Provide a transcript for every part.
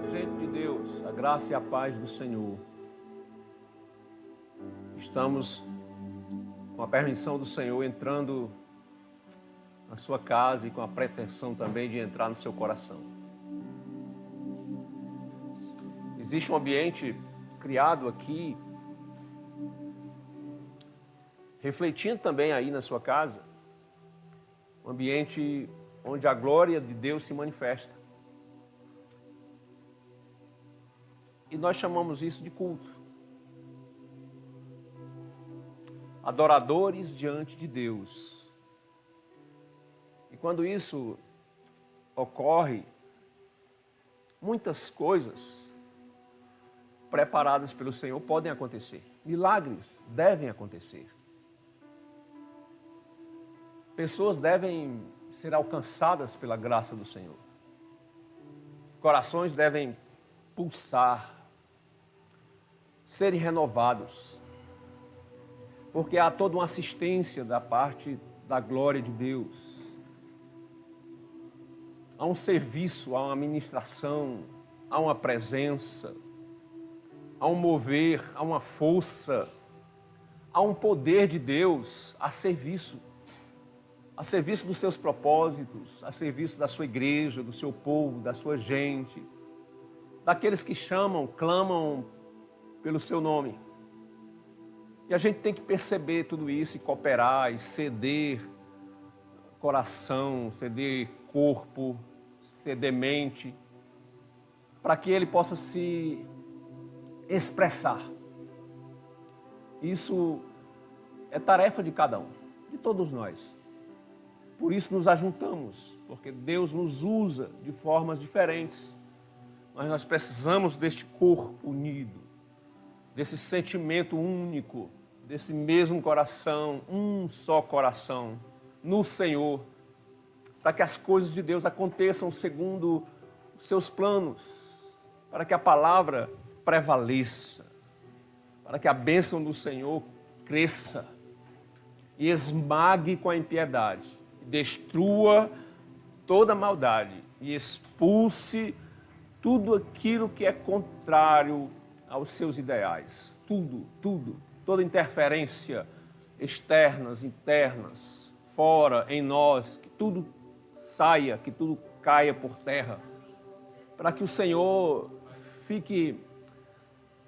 Gente de Deus, a graça e a paz do Senhor. Estamos, com a permissão do Senhor, entrando na sua casa e com a pretensão também de entrar no seu coração. Existe um ambiente criado aqui, refletindo também aí na sua casa, um ambiente onde a glória de Deus se manifesta. E nós chamamos isso de culto. Adoradores diante de Deus. E quando isso ocorre, muitas coisas preparadas pelo Senhor podem acontecer. Milagres devem acontecer. Pessoas devem ser alcançadas pela graça do Senhor. Corações devem pulsar, serem renovados, porque há toda uma assistência da parte da glória de Deus. Há um serviço, há uma ministração, há uma presença, há um mover, há uma força, há um poder de Deus a serviço dos seus propósitos, a serviço da sua igreja, do seu povo, da sua gente, daqueles que chamam, clamam pelo seu nome. E a gente tem que perceber tudo isso e cooperar e ceder coração, ceder corpo, ceder mente, para que ele possa se expressar. Isso é tarefa de cada um, de todos nós. Por isso nos ajuntamos, porque Deus nos usa de formas diferentes. Mas nós precisamos deste corpo unido, desse sentimento único, desse mesmo coração, um só coração, no Senhor, para que as coisas de Deus aconteçam segundo os seus planos, para que a palavra prevaleça, para que a bênção do Senhor cresça e esmague com a impiedade, destrua toda a maldade e expulse tudo aquilo que é contrário aos seus ideais. Toda interferência externas, internas, fora, em nós, que tudo saia, que tudo caia por terra, para que o Senhor fique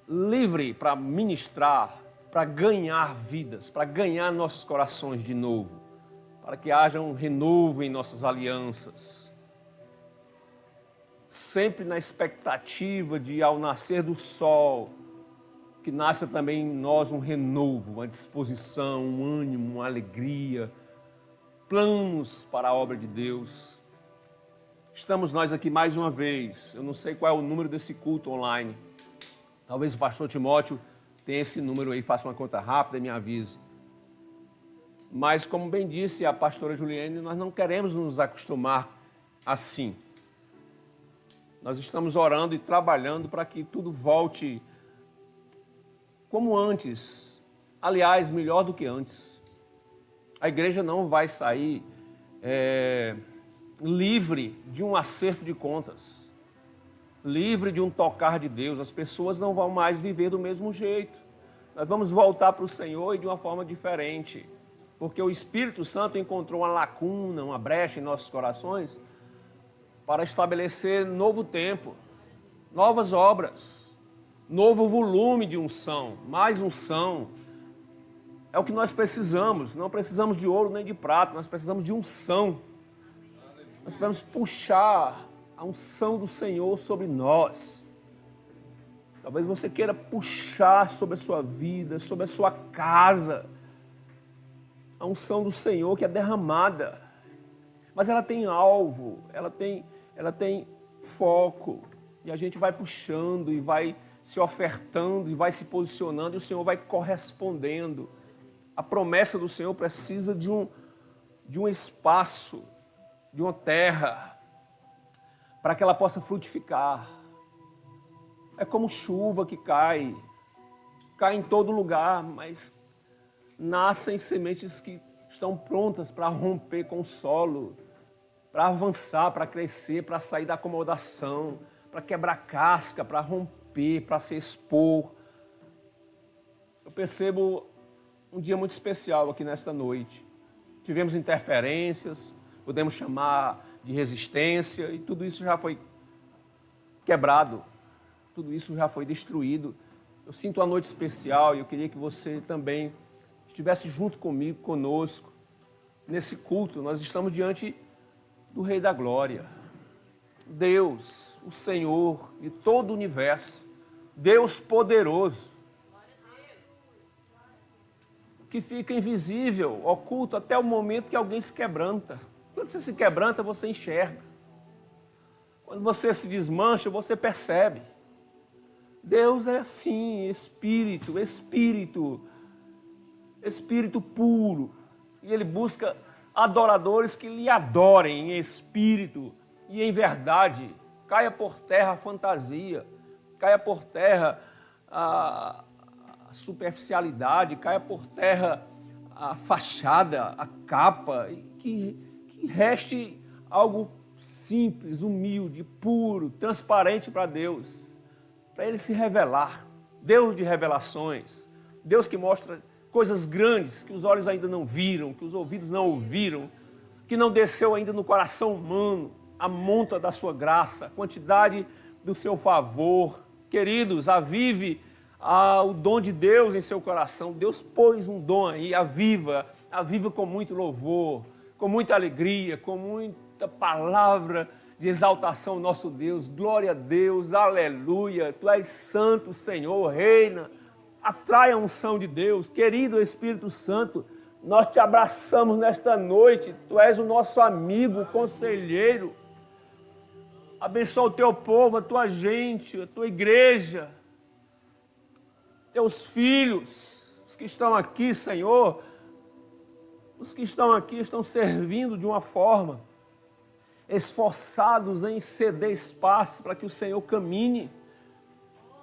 livre para ministrar, para ganhar vidas, para ganhar nossos corações de novo, para que haja um renovo em nossas alianças, sempre na expectativa de, ao nascer do sol, que nasça também em nós um renovo, uma disposição, um ânimo, uma alegria, planos para a obra de Deus. Estamos nós aqui mais uma vez. Eu não sei qual é o número desse culto online. Talvez o pastor Timóteo tenha esse número aí, faça uma conta rápida e me avise. Mas, como bem disse a pastora Juliane, nós não queremos nos acostumar assim. Nós estamos orando e trabalhando para que tudo volte como antes. Aliás, melhor do que antes. A igreja não vai sair livre de um acerto de contas, livre de um tocar de Deus. As pessoas não vão mais viver do mesmo jeito. Nós vamos voltar para o Senhor e de uma forma diferente, porque o Espírito Santo encontrou uma lacuna, uma brecha em nossos corações, para estabelecer novo tempo, novas obras, novo volume de unção, mais unção. É o que nós precisamos. Não precisamos de ouro nem de prata, nós precisamos de unção. Nós precisamos puxar a unção do Senhor sobre nós. Talvez você queira puxar sobre a sua vida, sobre a sua casa, a unção do Senhor que é derramada. Mas ela tem alvo, ela tem foco, e a gente vai puxando e vai se ofertando e vai se posicionando, e o Senhor vai correspondendo. A promessa do Senhor precisa de um espaço, de uma terra, para que ela possa frutificar. É como chuva que cai em todo lugar, mas nascem sementes que estão prontas para romper com o solo, para avançar, para crescer, para sair da acomodação, para quebrar casca, para romper, para se expor. Eu percebo um dia muito especial aqui nesta noite. Tivemos interferências, podemos chamar de resistência, e tudo isso já foi quebrado, tudo isso já foi destruído. Eu sinto uma noite especial e eu queria que você também estivesse junto comigo, conosco, nesse culto. Nós estamos diante do Rei da Glória, Deus, o Senhor de todo o universo, Deus poderoso, que fica invisível, oculto até o momento que alguém se quebranta. Quando você se quebranta, você enxerga. Quando você se desmancha, você percebe. Deus é assim, espírito puro. E Ele busca adoradores que lhe adorem em espírito e em verdade. Caia por terra a fantasia, caia por terra a superficialidade, caia por terra a fachada, a capa, e que reste algo simples, humilde, puro, transparente para Deus, para Ele se revelar. Deus de revelações, Deus que mostra coisas grandes que os olhos ainda não viram, que os ouvidos não ouviram, que não desceu ainda no coração humano, a monta da sua graça, a quantidade do seu favor. Queridos, avive o dom de Deus em seu coração. Deus pôs um dom aí, aviva com muito louvor, com muita alegria, com muita palavra de exaltação ao nosso Deus. Glória a Deus, aleluia, Tu és santo, Senhor, reina. Atrai a unção de Deus. Querido Espírito Santo, nós te abraçamos nesta noite. Tu és o nosso amigo, conselheiro. Abençoa o Teu povo, a Tua gente, a Tua igreja, Teus filhos, os que estão aqui, Senhor. Os que estão aqui estão servindo de uma forma, esforçados em ceder espaço para que o Senhor camine.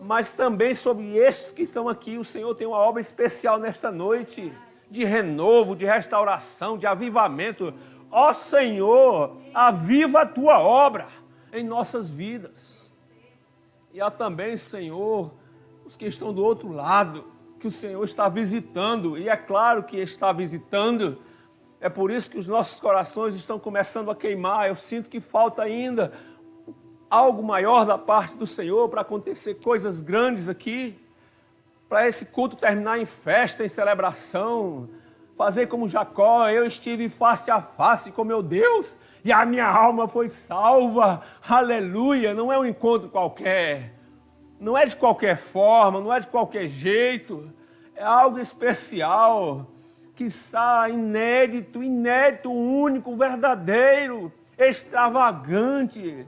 Mas também sobre estes que estão aqui, o Senhor tem uma obra especial nesta noite, de renovo, de restauração, de avivamento. Ó Senhor, aviva a Tua obra em nossas vidas. E há também, Senhor, os que estão do outro lado, que o Senhor está visitando, e é claro que está visitando. É por isso que os nossos corações estão começando a queimar. Eu sinto que falta ainda algo maior da parte do Senhor para acontecer coisas grandes aqui, para esse culto terminar em festa, em celebração, fazer como Jacó. Eu estive face a face com meu Deus e a minha alma foi salva. Aleluia! Não é um encontro qualquer, não é de qualquer forma, não é de qualquer jeito, é algo especial, quiçá inédito, único, verdadeiro, extravagante,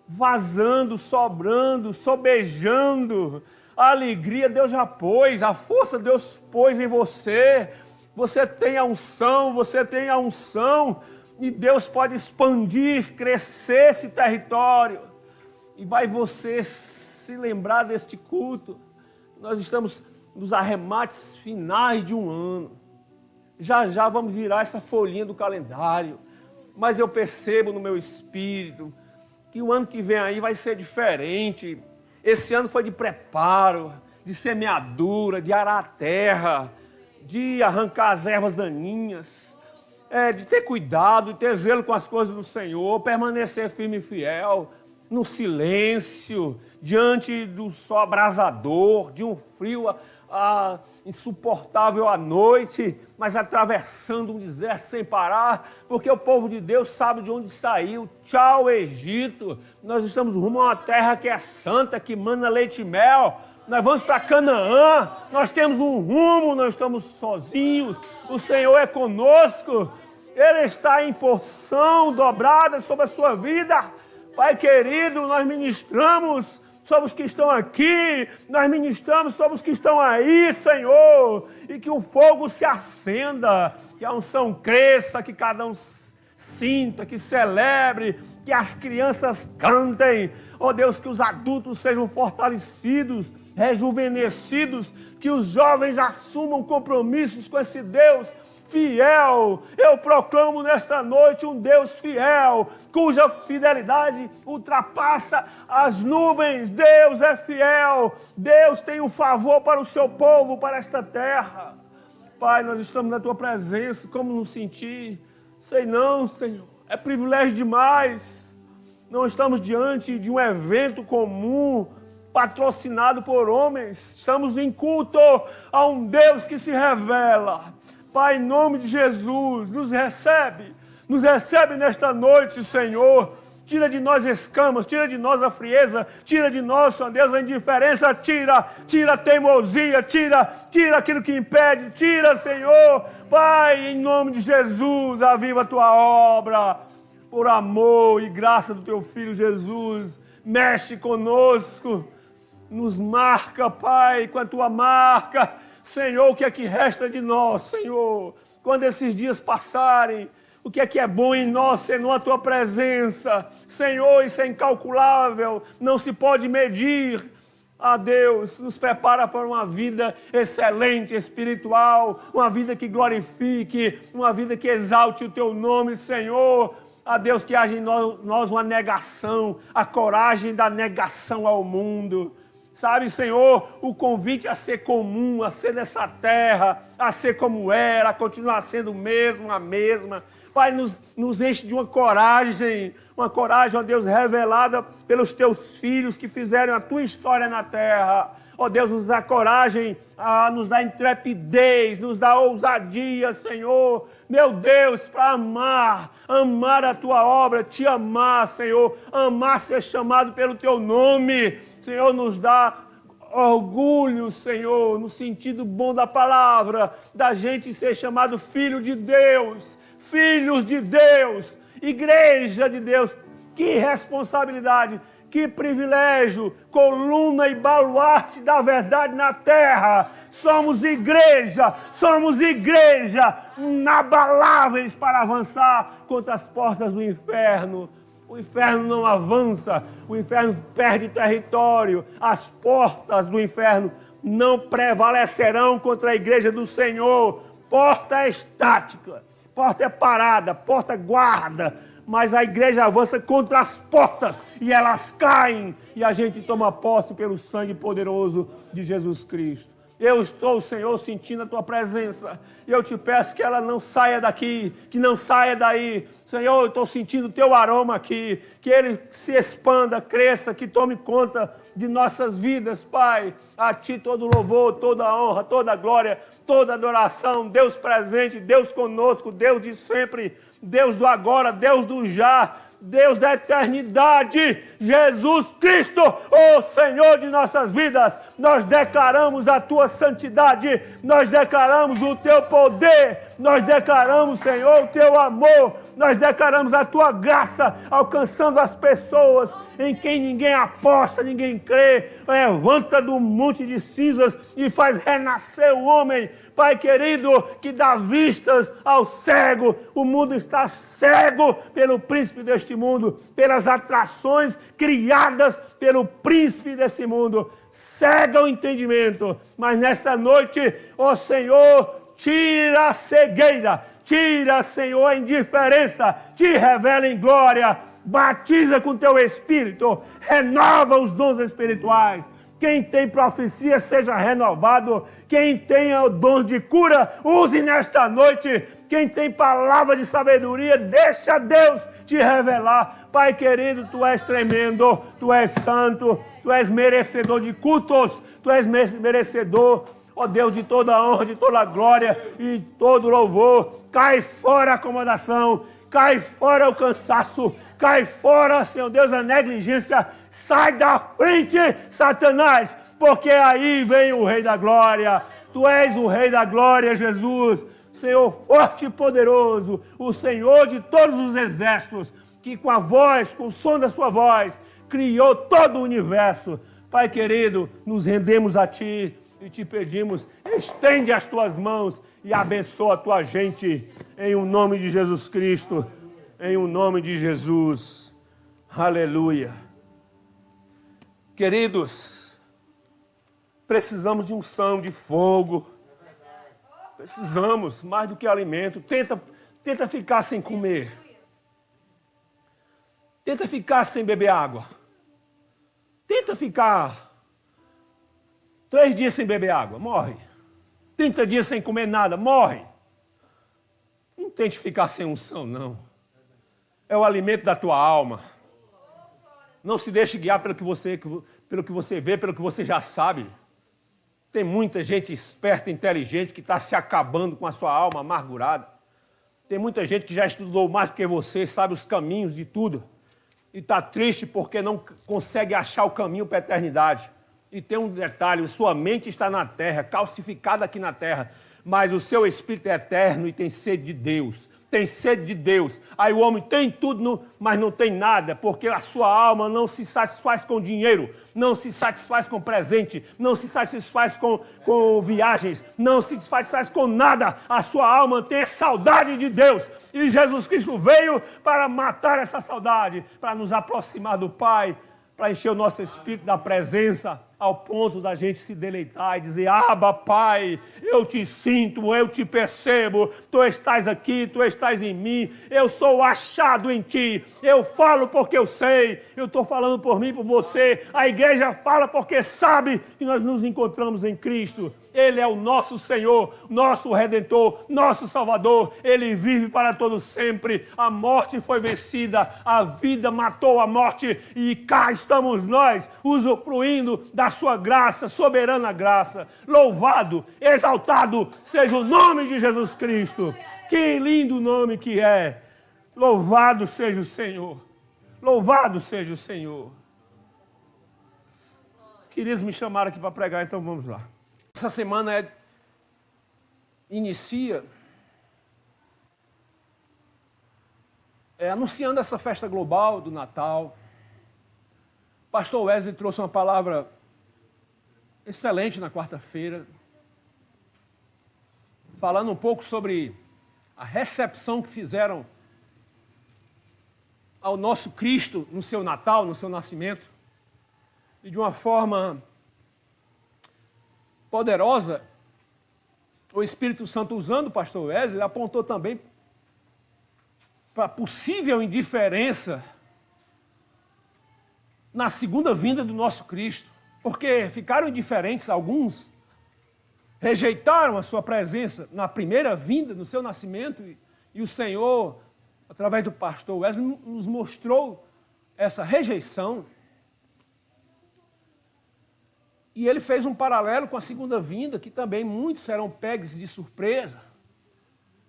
vazando, sobrando, sobejando. A alegria Deus já pôs, a força Deus pôs em você. Você tem a unção, e Deus pode expandir, crescer esse território. E vai você se lembrar deste culto. Nós estamos nos arremates finais de um ano. Já vamos virar essa folhinha do calendário. Mas eu percebo no meu espírito que o ano que vem aí vai ser diferente. Esse ano foi de preparo, de semeadura, de arar a terra, de arrancar as ervas daninhas, de ter cuidado, de ter zelo com as coisas do Senhor, permanecer firme e fiel, no silêncio, diante do sol abrasador, de um frio insuportável à noite, mas atravessando um deserto sem parar, porque o povo de Deus sabe de onde saiu. Tchau, Egito! Nós estamos rumo a uma terra que é santa, que mana leite e mel. Nós vamos para Canaã, nós temos um rumo, não estamos sozinhos, o Senhor é conosco, Ele está em porção dobrada sobre a sua vida. Pai querido, nós ministramos sobre os que estão aqui, nós ministramos sobre os que estão aí, Senhor, e que o fogo se acenda, que a unção cresça, que cada um sinta, que celebre, que as crianças cantem, ó Deus, que os adultos sejam fortalecidos, rejuvenescidos, que os jovens assumam compromissos com esse Deus fiel. Eu proclamo nesta noite um Deus fiel, cuja fidelidade ultrapassa as nuvens. Deus é fiel. Deus tem um favor para o seu povo, para esta terra. Pai, nós estamos na tua presença, como nos sentir? Sei não, Senhor. É privilégio demais. Não estamos diante de um evento comum, patrocinado por homens. Estamos em culto a um Deus que se revela. Pai, em nome de Jesus, nos recebe nesta noite, Senhor. Tira de nós escamas, tira de nós a frieza, tira de nós, Senhor Deus, a indiferença, tira a teimosia, tira aquilo que impede, tira, Senhor. Pai, em nome de Jesus, aviva a tua obra, por amor e graça do teu Filho Jesus. Mexe conosco, nos marca, Pai, com a tua marca. Senhor, o que é que resta de nós, Senhor? Quando esses dias passarem, o que é bom em nós, Senhor, a tua presença. Senhor, isso é incalculável, não se pode medir. Deus, nos prepara para uma vida excelente, espiritual, uma vida que glorifique, uma vida que exalte o teu nome, Senhor. Deus, que haja em nós uma negação, a coragem da negação ao mundo. Sabe, Senhor, o convite a ser comum, a ser dessa terra, a ser como era, a continuar sendo o mesmo, a mesma. Pai, nos enche de uma coragem, ó Deus, revelada pelos teus filhos que fizeram a tua história na terra. Ó Deus, nos dá coragem, nos dá intrepidez, nos dá ousadia, Senhor. Meu Deus, para amar a tua obra, te amar, Senhor. Amar ser chamado pelo teu nome. Senhor, nos dá orgulho, Senhor, no sentido bom da palavra, da gente ser chamado filho de Deus, filhos de Deus, igreja de Deus. Que responsabilidade, que privilégio, coluna e baluarte da verdade na terra. Somos igreja inabaláveis para avançar contra as portas do inferno. O inferno não avança, o inferno perde território. As portas do inferno não prevalecerão contra a igreja do Senhor. Porta é estática, porta é parada, porta guarda, mas a igreja avança contra as portas e elas caem e a gente toma posse pelo sangue poderoso de Jesus Cristo. Eu estou, Senhor, sentindo a tua presença. E eu te peço que ela não saia daqui, que não saia daí. Senhor, eu estou sentindo o teu aroma aqui. Que ele se expanda, cresça, que tome conta de nossas vidas, Pai. A ti todo louvor, toda honra, toda glória, toda adoração. Deus presente, Deus conosco, Deus de sempre, Deus do agora, Deus do já. Deus da eternidade, Jesus Cristo, o Senhor de nossas vidas. Nós declaramos a tua santidade, nós declaramos o teu poder, nós declaramos, Senhor, o teu amor, nós declaramos a tua graça, alcançando as pessoas em quem ninguém aposta, ninguém crê. Levanta do monte de cinzas e faz renascer o homem. Pai querido, que dá vistas ao cego. O mundo está cego pelo príncipe deste mundo, pelas atrações criadas pelo príncipe desse mundo. Cega o entendimento. Mas nesta noite, ó Senhor, tira a cegueira, tira, Senhor, a indiferença, te revela em glória, batiza com teu Espírito, renova os dons espirituais. Quem tem profecia seja renovado. Quem tem o dom de cura, use nesta noite. Quem tem palavra de sabedoria, deixa Deus te revelar. Pai querido, tu és tremendo, tu és santo, tu és merecedor de cultos, tu és merecedor, ó Deus, de toda honra, de toda glória e todo louvor. Cai fora a acomodação, cai fora o cansaço, cai fora, Senhor Deus, a negligência. Sai da frente, Satanás, porque aí vem o Rei da Glória. Tu és o Rei da Glória, Jesus, Senhor forte e poderoso, o Senhor de todos os exércitos, que com a voz, com o som da sua voz, criou todo o universo. Pai querido, nos rendemos a Ti e te pedimos, estende as Tuas mãos e abençoa a Tua gente, em o nome de Jesus Cristo, em o nome de Jesus. Aleluia. Queridos, precisamos de unção, de fogo. Precisamos mais do que alimento. Tenta ficar sem comer. Tenta ficar sem beber água. Tenta ficar 3 dias sem beber água, morre. 30 dias sem comer nada, morre. Não tente ficar sem unção, não. É o alimento da tua alma. Não se deixe guiar pelo que você vê, pelo que você já sabe. Tem muita gente esperta, inteligente, que está se acabando com a sua alma amargurada. Tem muita gente que já estudou mais do que você, sabe os caminhos de tudo. E está triste porque não consegue achar o caminho para a eternidade. E tem um detalhe, sua mente está na terra, calcificada aqui na terra, mas o seu espírito é eterno e tem sede de Deus. Tem sede de Deus. Aí o homem tem tudo, mas não tem nada, porque a sua alma não se satisfaz com dinheiro, não se satisfaz com presente, não se satisfaz com viagens, não se satisfaz com nada. A sua alma tem saudade de Deus. E Jesus Cristo veio para matar essa saudade, para nos aproximar do Pai, para encher o nosso espírito da presença, ao ponto da gente se deleitar e dizer: Abba, Pai, eu te sinto, eu te percebo, tu estás aqui, tu estás em mim, eu sou achado em ti, eu falo porque eu sei, eu estou falando por mim, por você, a igreja fala porque sabe que nós nos encontramos em Cristo. Ele é o nosso Senhor, nosso Redentor, nosso Salvador. Ele vive para todo sempre. A morte foi vencida, a vida matou a morte e cá estamos nós, usufruindo da sua graça, soberana graça. Louvado, exaltado seja o nome de Jesus Cristo. Que lindo nome que é. Louvado seja o Senhor. Louvado seja o Senhor. Queridos, me chamaram aqui para pregar, então vamos lá. Essa semana inicia anunciando essa festa global do Natal. O pastor Wesley trouxe uma palavra excelente na quarta-feira, falando um pouco sobre a recepção que fizeram ao nosso Cristo no seu Natal, no seu nascimento, e de uma forma poderosa, o Espírito Santo, usando o pastor Wesley, apontou também para a possível indiferença na segunda vinda do nosso Cristo, porque ficaram indiferentes alguns, rejeitaram a sua presença na primeira vinda, no seu nascimento, e o Senhor, através do pastor Wesley, nos mostrou essa rejeição. E ele fez um paralelo com a segunda vinda, que também muitos serão pegos de surpresa.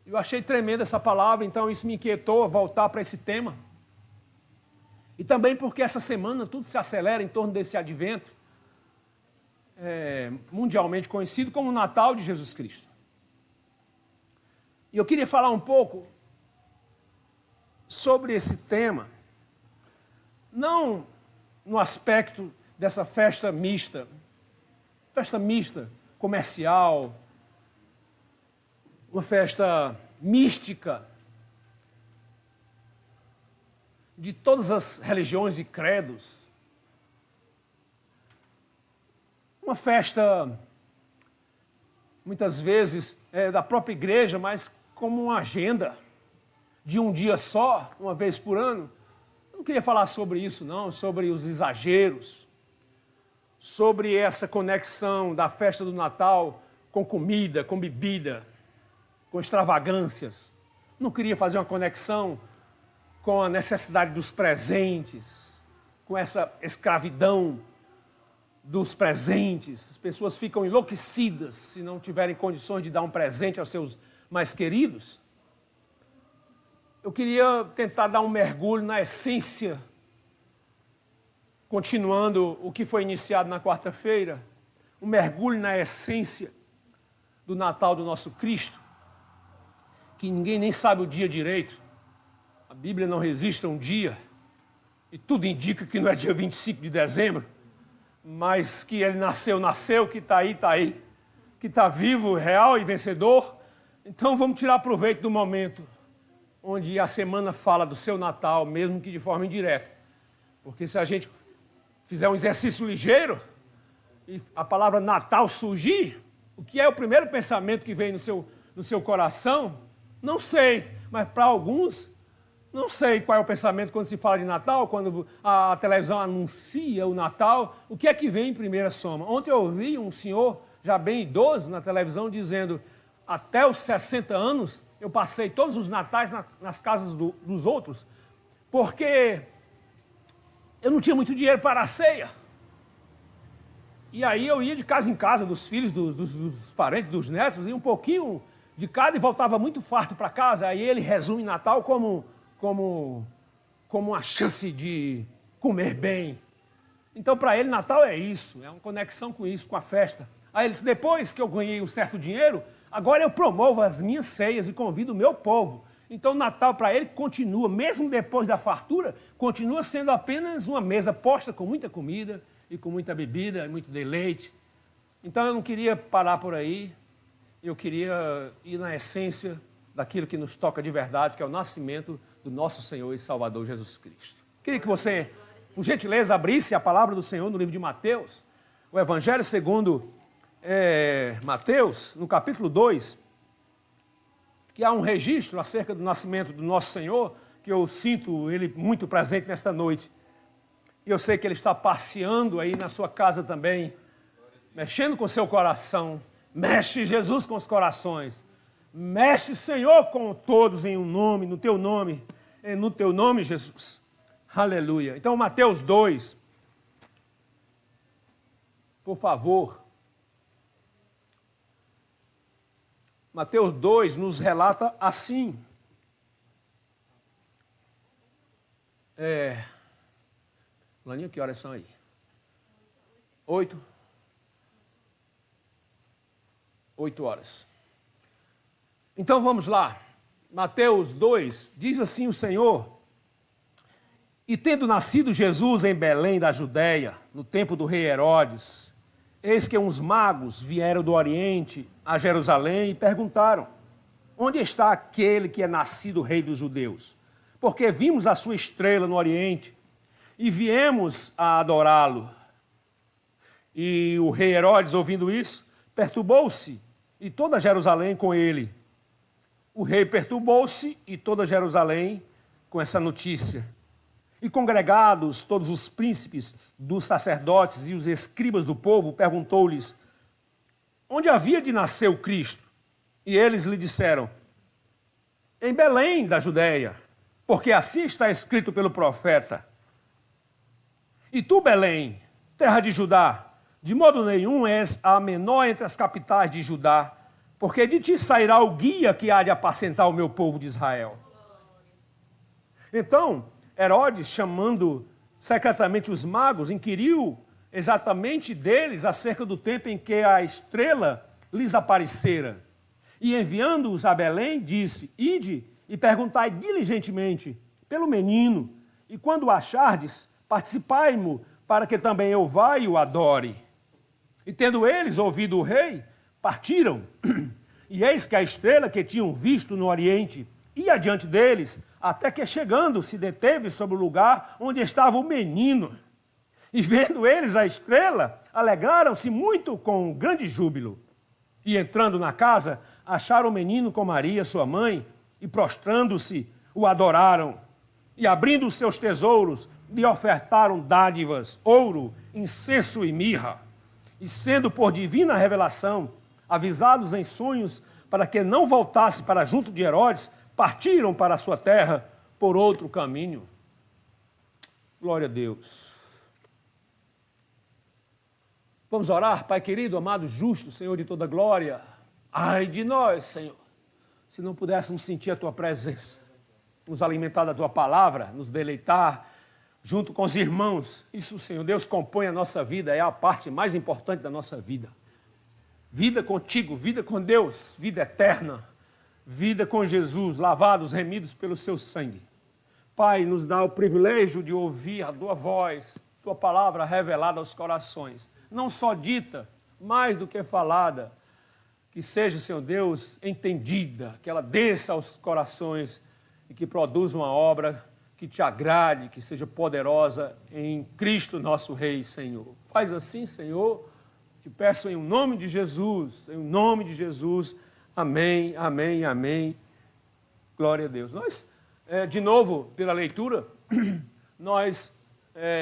Eu achei tremenda essa palavra, então isso me inquietou a voltar para esse tema. E também porque essa semana tudo se acelera em torno desse advento, mundialmente conhecido como o Natal de Jesus Cristo. E eu queria falar um pouco sobre esse tema, não no aspecto dessa festa mista, comercial, uma festa mística de todas as religiões e credos, uma festa muitas vezes da própria igreja, mas como uma agenda de um dia só, uma vez por ano. Eu não queria falar sobre isso não, sobre os exageros, sobre essa conexão da festa do Natal com comida, com bebida, com extravagâncias. Não queria fazer uma conexão com a necessidade dos presentes, com essa escravidão dos presentes. As pessoas ficam enlouquecidas se não tiverem condições de dar um presente aos seus mais queridos. Eu queria tentar dar um mergulho na essência, continuando o que foi iniciado na quarta-feira, um mergulho na essência do Natal do nosso Cristo, que ninguém nem sabe o dia direito. A Bíblia não registra um dia, e tudo indica que não é dia 25 de dezembro, mas que ele nasceu, que está aí, que está vivo, real e vencedor. Então vamos tirar proveito do momento onde a semana fala do seu Natal, mesmo que de forma indireta. Porque se a gente fizer um exercício ligeiro e a palavra Natal surgir, o que é o primeiro pensamento que vem no seu coração? Não sei, mas para alguns, não sei qual é o pensamento quando se fala de Natal, quando a televisão anuncia o Natal, o que é que vem em primeira soma? Ontem eu ouvi um senhor, já bem idoso, na televisão, dizendo, até os 60 anos, eu passei todos os natais nas casas dos outros, porque eu não tinha muito dinheiro para a ceia. E aí eu ia de casa em casa, dos filhos, dos parentes, dos netos, ia um pouquinho de cada e voltava muito farto para casa. Aí ele resume Natal como uma chance de comer bem. Então, para ele, Natal é isso, é uma conexão com isso, com a festa. Aí ele disse, depois que eu ganhei um certo dinheiro, agora eu promovo as minhas ceias e convido o meu povo. Então, Natal para ele continua, mesmo depois da fartura, continua sendo apenas uma mesa posta com muita comida e com muita bebida, muito deleite. Então, eu não queria parar por aí, eu queria ir na essência daquilo que nos toca de verdade, que é o nascimento do nosso Senhor e Salvador Jesus Cristo. Queria que você, por gentileza, abrisse a palavra do Senhor no livro de Mateus, o Evangelho segundo Mateus, no capítulo 2, que há um registro acerca do nascimento do nosso Senhor, que eu sinto ele muito presente nesta noite. E eu sei que ele está passeando aí na sua casa também, mexendo com o seu coração. Mexe, Jesus, com os corações. Mexe, Senhor, com todos em um nome, no teu nome, Jesus. Aleluia. Então, Mateus 2, por favor. Mateus 2 nos relata assim. Laninha, que horas são aí? 8 horas. Então vamos lá. Mateus 2, diz assim o Senhor: E tendo nascido Jesus em Belém da Judéia, no tempo do rei Herodes, eis que uns magos vieram do Oriente a Jerusalém e perguntaram: Onde está aquele que é nascido rei dos judeus? Porque vimos a sua estrela no Oriente e viemos a adorá-lo. E o rei Herodes, ouvindo isso, perturbou-se, e toda Jerusalém com ele. O rei perturbou-se e toda Jerusalém com essa notícia. E congregados todos os príncipes dos sacerdotes e os escribas do povo, perguntou-lhes: Onde havia de nascer o Cristo? E eles lhe disseram: Em Belém da Judéia, porque assim está escrito pelo profeta: E tu, Belém, terra de Judá, de modo nenhum és a menor entre as capitais de Judá, porque de ti sairá o guia que há de apacentar o meu povo de Israel. Então, Herodes, chamando secretamente os magos, inquiriu exatamente deles acerca do tempo em que a estrela lhes aparecera. E enviando-os a Belém, disse: Ide e perguntai diligentemente pelo menino, e quando o achardes, participai-mo, para que também eu vá e o adore. E tendo eles ouvido o rei, partiram. E eis que a estrela que tinham visto no Oriente ia adiante deles, até que chegando se deteve sobre o lugar onde estava o menino. E vendo eles a estrela, alegraram-se muito com grande júbilo. E entrando na casa, acharam o menino com Maria, sua mãe, e prostrando-se, o adoraram. E abrindo os seus tesouros, lhe ofertaram dádivas, ouro, incenso e mirra. E sendo por divina revelação, avisados em sonhos, para que não voltasse para junto de Herodes, partiram para a sua terra por outro caminho. Glória a Deus. Vamos orar, Pai querido, amado, justo, Senhor de toda glória. Ai de nós, Senhor, se não pudéssemos sentir a Tua presença, nos alimentar da Tua palavra, nos deleitar junto com os irmãos. Isso, Senhor Deus, compõe a nossa vida, é a parte mais importante da nossa vida. Vida contigo, vida com Deus, vida eterna, vida com Jesus, lavados, remidos pelo seu sangue. Pai, nos dá o privilégio de ouvir a Tua voz, Tua palavra revelada aos corações, não só dita, mais do que falada, que seja, Senhor Deus, entendida, que ela desça aos corações e que produza uma obra que Te agrade, que seja poderosa em Cristo nosso Rei, Senhor. Faz assim, Senhor. Te peço em nome de Jesus, Amém, amém, amém. Glória a Deus. Nós, de novo, pela leitura, nós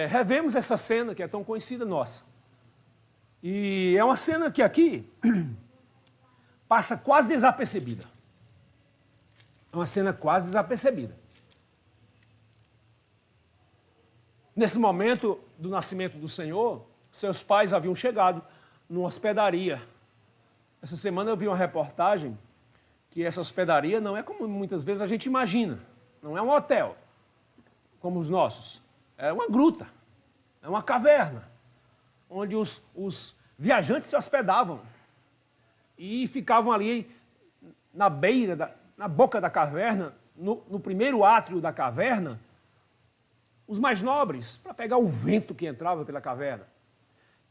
revemos essa cena que é tão conhecida nossa. E é uma cena que aqui passa quase desapercebida. É uma cena quase desapercebida. Nesse momento do nascimento do Senhor, seus pais haviam chegado numa hospedaria. Essa semana eu vi uma reportagem que essa hospedaria não é como muitas vezes a gente imagina. Não é um hotel, como os nossos. É uma gruta, é uma caverna, onde os viajantes se hospedavam e ficavam ali na beira, na boca da caverna, no primeiro átrio da caverna, os mais nobres, para pegar o vento que entrava pela caverna.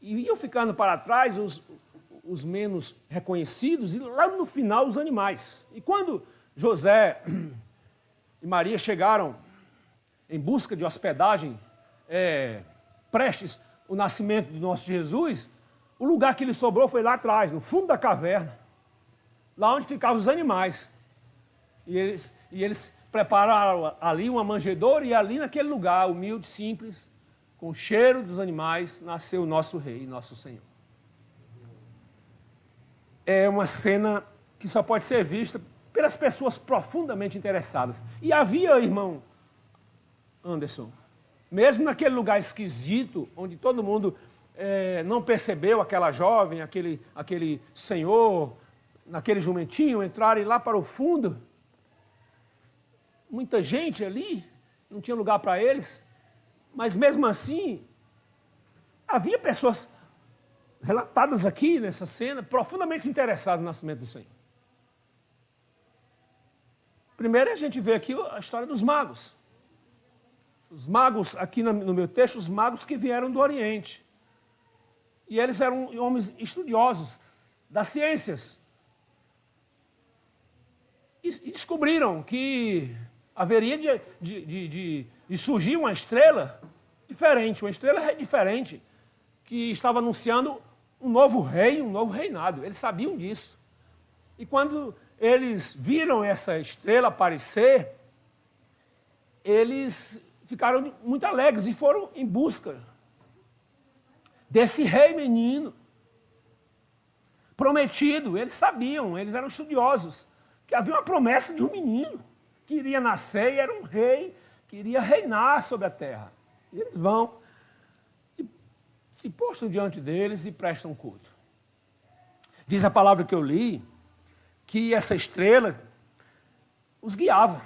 E iam ficando para trás os menos reconhecidos e lá no final os animais. E quando José e Maria chegaram em busca de hospedagem, prestes o nascimento do nosso Jesus, o lugar que lhe sobrou foi lá atrás, no fundo da caverna, lá onde ficavam os animais. E eles prepararam ali uma manjedoura e ali naquele lugar, humilde, simples, com o cheiro dos animais, nasceu o nosso Rei, nosso Senhor. É uma cena que só pode ser vista pelas pessoas profundamente interessadas. E havia, irmão Anderson, mesmo naquele lugar esquisito, onde todo mundo não percebeu aquela jovem, aquele senhor, naquele jumentinho, entrarem lá para o fundo, muita gente ali, não tinha lugar para eles, mas mesmo assim, havia pessoas relatadas aqui nessa cena, profundamente interessadas no nascimento do Senhor. Primeiro a gente vê aqui a história dos magos. Os magos, aqui no meu texto, os magos que vieram do Oriente. E eles eram homens estudiosos das ciências. E descobriram que haveria de surgir uma estrela diferente, que estava anunciando um novo rei, um novo reinado. Eles sabiam disso. E quando eles viram essa estrela aparecer, eles ficaram muito alegres e foram em busca desse rei menino prometido. Eles sabiam, eles eram estudiosos, que havia uma promessa de um menino que iria nascer e era um rei que iria reinar sobre a terra. E eles vão e se postam diante deles e prestam culto. Diz a palavra que eu li que essa estrela os guiava.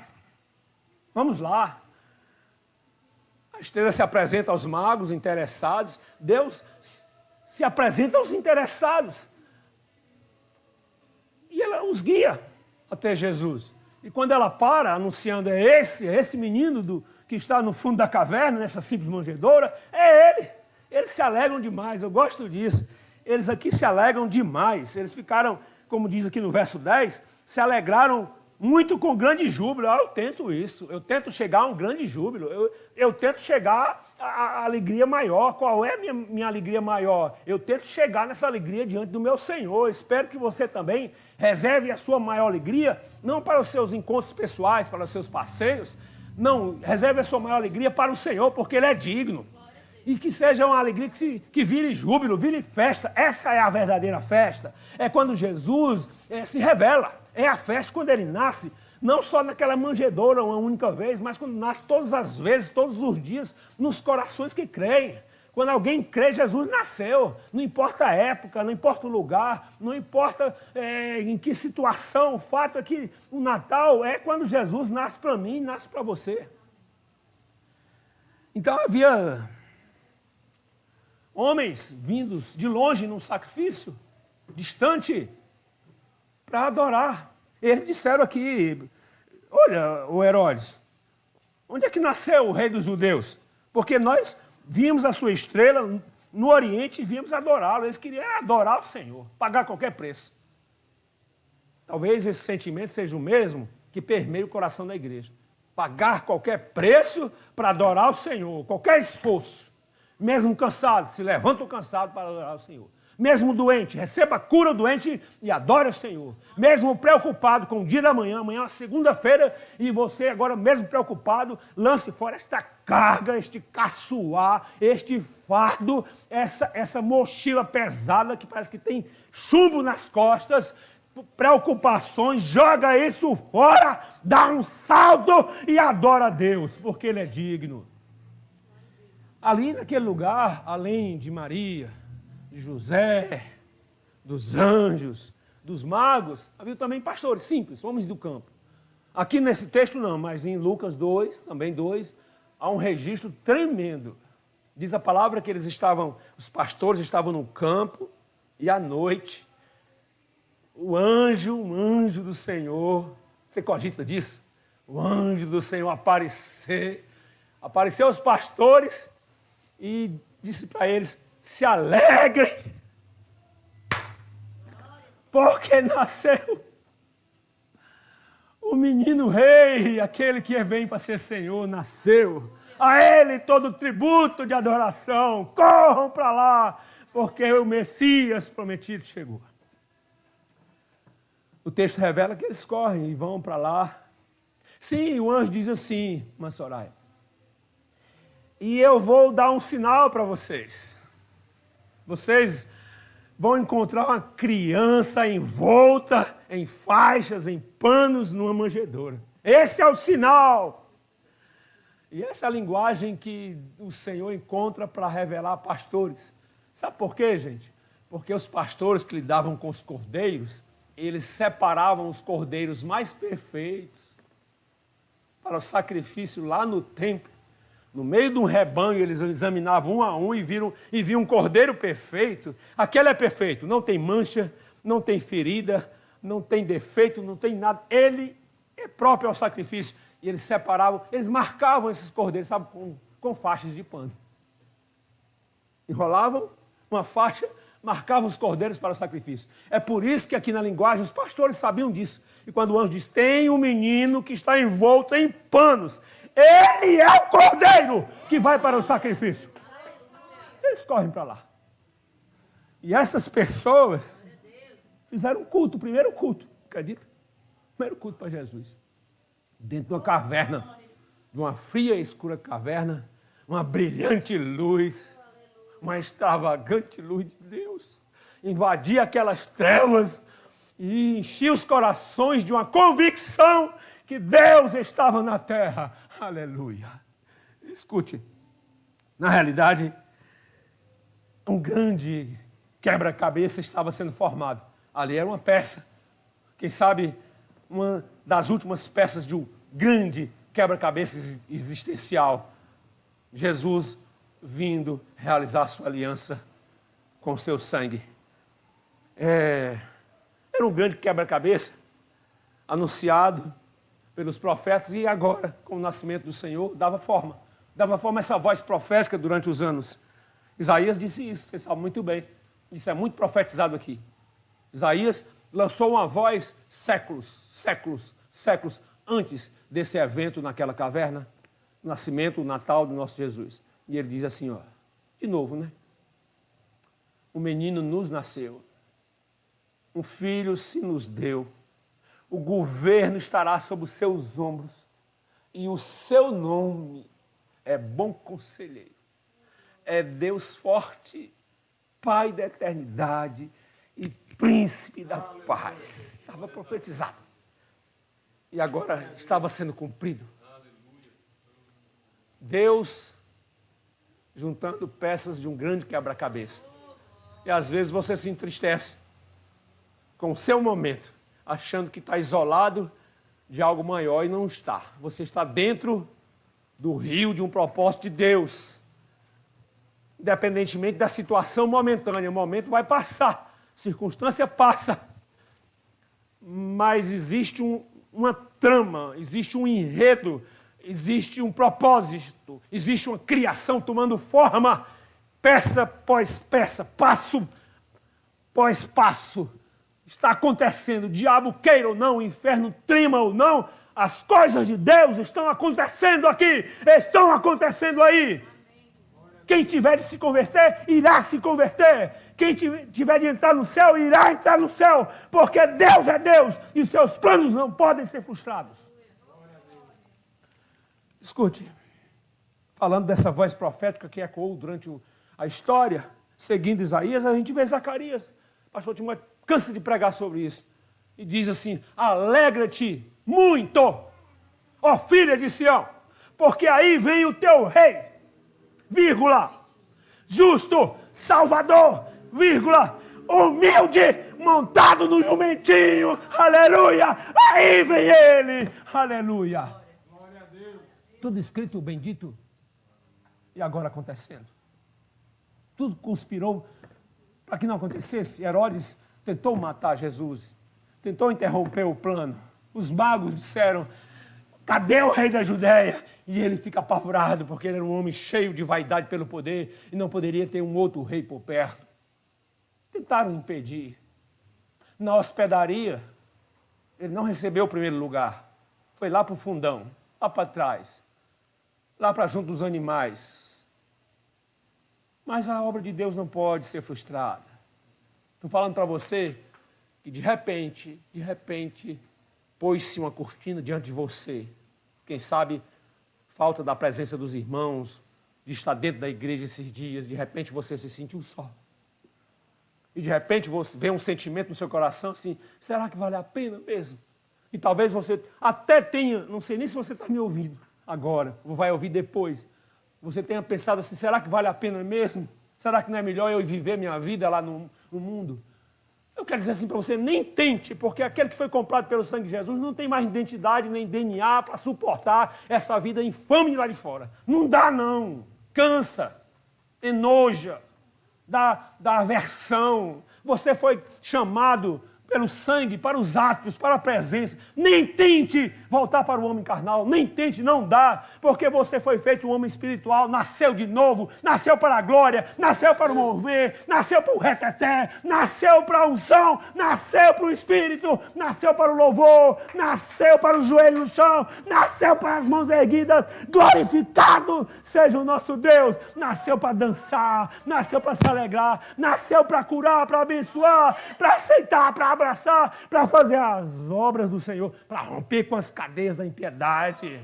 Vamos lá. A estrela se apresenta aos magos interessados. Deus se apresenta aos interessados. E ela os guia até Jesus. E quando ela para, anunciando, é esse menino que está no fundo da caverna, nessa simples manjedoura, é ele. Eles se alegram demais, eu gosto disso. Eles aqui se alegram demais. Eles ficaram, como diz aqui no verso 10, se alegraram muito com grande júbilo. Eu tento isso, eu tento chegar a um grande júbilo, eu tento chegar à alegria maior. Qual é a minha alegria maior? Eu tento chegar nessa alegria diante do meu Senhor. Espero que você também reserve a sua maior alegria, não para os seus encontros pessoais, para os seus passeios, não, reserve a sua maior alegria para o Senhor, porque Ele é digno. E que seja uma alegria que vire júbilo, vire festa. Essa é a verdadeira festa. É quando Jesus se revela. É a festa quando Ele nasce, não só naquela manjedoura uma única vez, mas quando nasce todas as vezes, todos os dias, nos corações que creem. Quando alguém crê, Jesus nasceu. Não importa a época, não importa o lugar, não importa em que situação. O fato é que o Natal é quando Jesus nasce para mim e nasce para você. Então havia homens vindos de longe num sacrifício, distante, para adorar. Eles disseram aqui, olha, o Herodes, onde é que nasceu o rei dos judeus? Porque nós vimos a sua estrela no Oriente e vimos adorá-lo. Eles queriam adorar o Senhor, pagar qualquer preço. Talvez esse sentimento seja o mesmo que permeia o coração da igreja. Pagar qualquer preço para adorar o Senhor, qualquer esforço. Mesmo cansado, se levantam cansados para adorar o Senhor. Mesmo doente, receba a cura doente e adore o Senhor. Mesmo preocupado com o dia da manhã, amanhã é uma segunda-feira, e você agora mesmo preocupado, lance fora esta carga, este caçoar, este fardo, essa mochila pesada que parece que tem chumbo nas costas, preocupações, joga isso fora, dá um salto e adora a Deus, porque Ele é digno. Ali naquele lugar, além de Maria, de José, dos anjos, dos magos, havia também pastores simples, homens do campo. Aqui nesse texto não, mas em Lucas 2, também 2, há um registro tremendo. Diz a palavra que os pastores estavam no campo e à noite, um anjo do Senhor, você cogita disso? O anjo do Senhor apareceu aos pastores e disse para eles: se alegrem, porque nasceu o menino rei, aquele que vem para ser Senhor, nasceu. A Ele todo tributo de adoração, corram para lá, porque o Messias prometido chegou. O texto revela que eles correm e vão para lá. Sim, o anjo diz assim, Soraya, e eu vou dar um sinal para vocês. Vocês vão encontrar uma criança envolta em faixas, em panos, numa manjedoura. Esse é o sinal. E essa é a linguagem que o Senhor encontra para revelar a pastores. Sabe por quê, gente? Porque os pastores que lidavam com os cordeiros, eles separavam os cordeiros mais perfeitos para o sacrifício lá no templo. No meio de um rebanho, eles examinavam um a um e viam um cordeiro perfeito. Aquele é perfeito, não tem mancha, não tem ferida, não tem defeito, não tem nada. Ele é próprio ao sacrifício. E eles separavam, eles marcavam esses cordeiros, sabe, com faixas de pano. Enrolavam uma faixa, marcavam os cordeiros para o sacrifício. É por isso que aqui na linguagem os pastores sabiam disso. E quando o anjo diz, tem um menino que está envolto em panos, ele é o cordeiro que vai para o sacrifício. Eles correm para lá. E essas pessoas fizeram um culto, o primeiro culto, acredita? Primeiro culto para Jesus. Dentro de uma caverna, de uma fria e escura caverna, uma brilhante luz, uma extravagante luz de Deus, invadia aquelas trevas e enchia os corações de uma convicção que Deus estava na terra. Aleluia. Escute, na realidade, um grande quebra-cabeça estava sendo formado. Ali era uma peça, quem sabe uma das últimas peças de um grande quebra-cabeça existencial. Jesus vindo realizar sua aliança com seu sangue. Era um grande quebra-cabeça anunciado pelos profetas e agora, com o nascimento do Senhor, dava forma a essa voz profética durante os anos. Isaías disse isso, vocês sabem muito bem. Isso é muito profetizado aqui. Isaías lançou uma voz séculos antes desse evento naquela caverna, o nascimento, o Natal do nosso Jesus. E ele diz assim, de novo, né? Um menino nos nasceu, um filho se nos deu, o governo estará sobre os seus ombros e o seu nome é Bom Conselheiro, é Deus forte, Pai da eternidade e Príncipe da paz. Estava profetizado. E agora estava sendo cumprido. Deus juntando peças de um grande quebra-cabeça. E às vezes você se entristece com o seu momento, achando que está isolado de algo maior e não está. Você está dentro do rio de um propósito de Deus. Independentemente da situação momentânea, o momento vai passar, a circunstância passa. Mas existe uma trama, existe um enredo, existe um propósito, existe uma criação tomando forma, peça após peça, passo após passo. Está acontecendo, o diabo queira ou não, o inferno trema ou não, as coisas de Deus estão acontecendo aqui, estão acontecendo aí. Quem tiver de se converter, irá se converter. quem tiver de entrar no céu, irá entrar no céu, porque Deus é Deus e os seus planos não podem ser frustrados. Escute, falando dessa voz profética que ecoou durante a história, seguindo Isaías, a gente vê Zacarias. Pastor Timóteo cansa de pregar sobre isso. E diz assim, alegra-te muito, ó filha de Sião, porque aí vem o teu rei, vírgula, justo, salvador, vírgula, humilde, montado no jumentinho, aleluia, aí vem ele, aleluia. Glória a Deus. Tudo escrito, bendito, e agora acontecendo. Tudo conspirou para que não acontecesse. Herodes tentou matar Jesus, tentou interromper o plano. Os magos disseram, cadê o rei da Judéia? E ele fica apavorado, porque ele era um homem cheio de vaidade pelo poder e não poderia ter um outro rei por perto. Tentaram impedir. Na hospedaria, ele não recebeu o primeiro lugar. Foi lá para o fundão, lá para trás, lá para junto dos animais. Mas a obra de Deus não pode ser frustrada. Estou falando para você que de repente, pôs-se uma cortina diante de você. Quem sabe, falta da presença dos irmãos, de estar dentro da igreja esses dias, de repente você se sentiu só. E de repente você vê um sentimento no seu coração assim, será que vale a pena mesmo? E talvez você até tenha, não sei nem se você está me ouvindo agora, ou vai ouvir depois, você tenha pensado assim, será que vale a pena mesmo? Será que não é melhor eu viver minha vida lá no mundo? Eu quero dizer assim para você, nem tente, porque aquele que foi comprado pelo sangue de Jesus não tem mais identidade nem DNA para suportar essa vida infame lá de fora. Não dá não, cansa, enoja, dá aversão. Você foi chamado pelo sangue, para os atos, para a presença. Nem tente voltar para o homem carnal, nem tente, não dá, porque você foi feito um homem espiritual, nasceu de novo, nasceu para a glória, nasceu para o mover, nasceu para o reteté, nasceu para a unção, nasceu para o espírito, nasceu para o louvor, nasceu para o joelho no chão, nasceu para as mãos erguidas, glorificado seja o nosso Deus, nasceu para dançar, nasceu para se alegrar, nasceu para curar, para abençoar, para aceitar, para abraçar, para fazer as obras do Senhor, para romper com as cadeias da impiedade,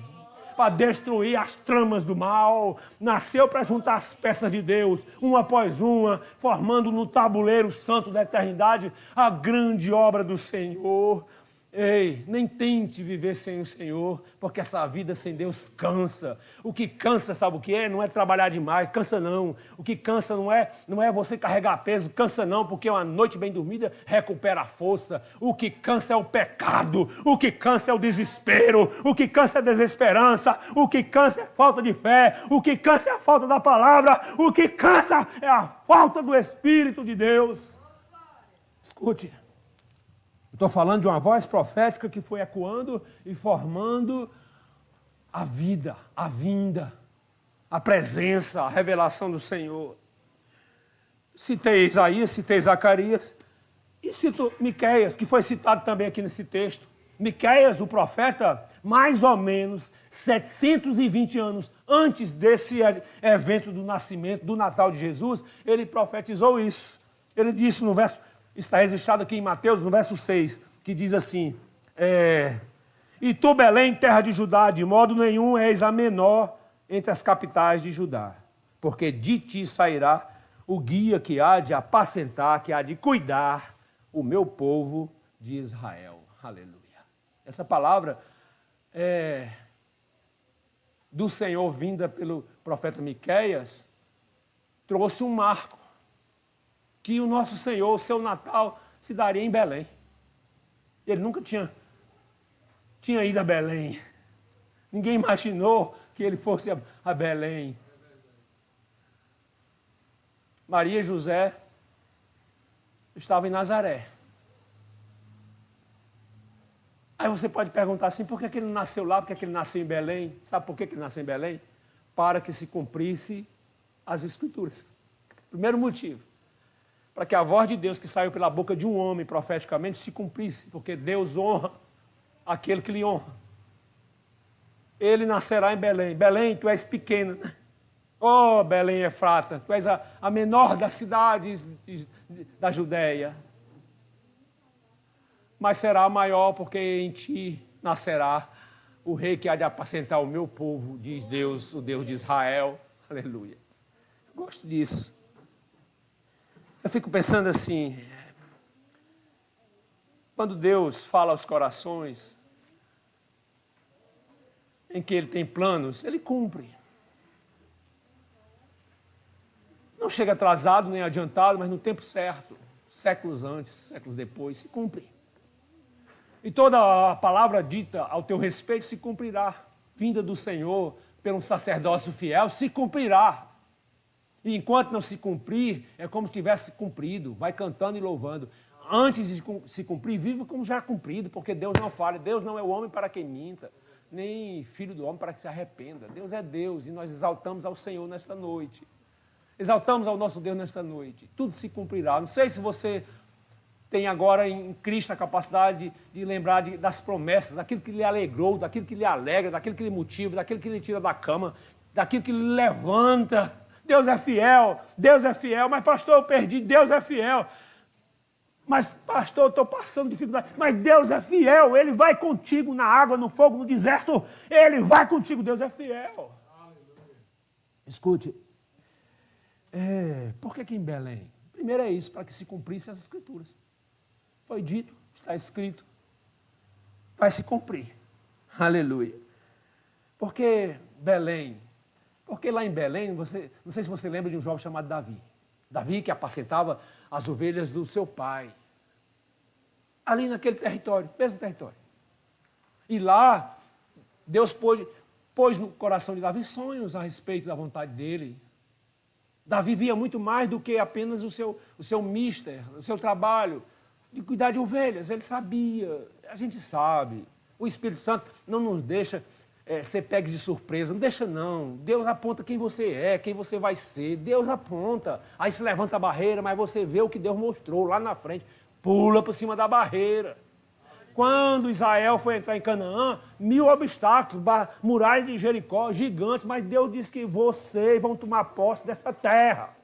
para destruir as tramas do mal. Nasceu para juntar as peças de Deus, uma após uma, formando no tabuleiro santo da eternidade a grande obra do Senhor. Ei, nem tente viver sem o Senhor, porque essa vida sem Deus cansa. O que cansa, sabe o que é? Não é trabalhar demais, cansa não. O que cansa não é você carregar peso, cansa não, porque uma noite bem dormida recupera a força. O que cansa é o pecado, o que cansa é o desespero, o que cansa é a desesperança, o que cansa é a falta de fé, o que cansa é a falta da palavra, o que cansa é a falta do Espírito de Deus. Escute. Estou falando de uma voz profética que foi ecoando e formando a vida, a vinda, a presença, a revelação do Senhor. Citei Isaías, citei Zacarias e cito Miqueias, que foi citado também aqui nesse texto. Miqueias, o profeta, mais ou menos 720 anos antes desse evento do nascimento, do Natal de Jesus, ele profetizou isso. Ele disse no verso... Está registrado aqui em Mateus, no verso 6, que diz assim, e tu, Belém, terra de Judá, de modo nenhum és a menor entre as capitais de Judá, porque de ti sairá o guia que há de apacentar, que há de cuidar o meu povo de Israel. Aleluia. Essa palavra do Senhor vinda pelo profeta Miqueias trouxe um marco, que o nosso Senhor, o seu Natal, se daria em Belém. Ele nunca tinha ido a Belém. Ninguém imaginou que ele fosse a Belém. Maria e José estavam em Nazaré. Aí você pode perguntar assim, por que ele não nasceu lá, por que ele nasceu em Belém? Sabe por que ele nasceu em Belém? Para que se cumprisse as Escrituras. Primeiro motivo. Para que a voz de Deus que saiu pela boca de um homem profeticamente se cumprisse, porque Deus honra aquele que lhe honra. Ele nascerá em Belém. Belém, tu és pequena, né? Oh, Belém Efrata, tu és a menor das cidades da Judéia. Mas será a maior, porque em ti nascerá o rei que há de apacentar o meu povo, diz Deus, o Deus de Israel. Aleluia. Eu gosto disso. Eu fico pensando assim, quando Deus fala aos corações, em que Ele tem planos, Ele cumpre. Não chega atrasado nem adiantado, mas no tempo certo, séculos antes, séculos depois, se cumpre. E toda a palavra dita ao teu respeito se cumprirá. Vinda do Senhor pelo sacerdócio fiel se cumprirá. E enquanto não se cumprir, é como se tivesse cumprido. Vai cantando e louvando. Antes de se cumprir, vive como já cumprido, porque Deus não falha. Deus não é o homem para quem minta, nem filho do homem para que se arrependa. Deus é Deus e nós exaltamos ao Senhor nesta noite. Exaltamos ao nosso Deus nesta noite. Tudo se cumprirá. Não sei se você tem agora em Cristo a capacidade de lembrar das promessas, daquilo que lhe alegrou, daquilo que lhe alegra, daquilo que lhe motiva, daquilo que lhe tira da cama, daquilo que lhe levanta. Deus é fiel, mas pastor, eu perdi, Deus é fiel. Mas pastor, eu estou passando dificuldade. Mas Deus é fiel, Ele vai contigo na água, no fogo, no deserto. Ele vai contigo, Deus é fiel. Escute, por que em Belém? Primeiro é isso, para que se cumprissem as Escrituras. Foi dito, está escrito, vai se cumprir. Aleluia. Por que Belém? Porque lá em Belém, não sei se você lembra de um jovem chamado Davi. Davi que apacentava as ovelhas do seu pai. Ali naquele território, mesmo território. E lá, Deus pôs no coração de Davi sonhos a respeito da vontade dele. Davi via muito mais do que apenas o seu mister, o seu trabalho de cuidar de ovelhas. Ele sabia, a gente sabe. O Espírito Santo não nos deixa ser pegos de surpresa, não deixa não. Deus aponta quem você é, quem você vai ser. Deus aponta. Aí se levanta a barreira, mas você vê o que Deus mostrou lá na frente. Pula por cima da barreira. Quando Israel foi entrar em Canaã, 1000 obstáculos, muralhas de Jericó, gigantes, mas Deus disse que vocês vão tomar posse dessa terra.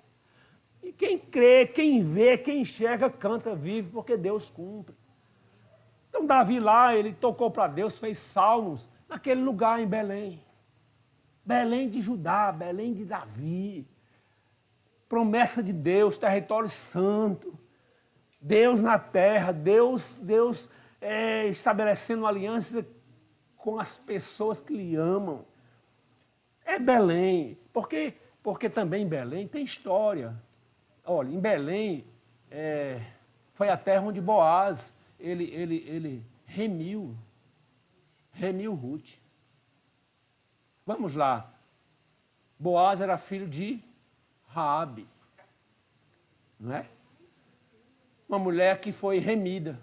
E quem crê, quem vê, quem enxerga, canta, vive, porque Deus cumpre. Então Davi lá, ele tocou para Deus, fez salmos naquele lugar em Belém. Belém de Judá, Belém de Davi. Promessa de Deus, território santo. Deus na terra, Deus estabelecendo uma aliança com as pessoas que lhe amam. É Belém. Porque também em Belém tem história. Olha, em Belém foi a terra onde Boaz, ele remiu Ruth. Vamos lá. Boaz era filho de Raabe, não é? Uma mulher que foi remida.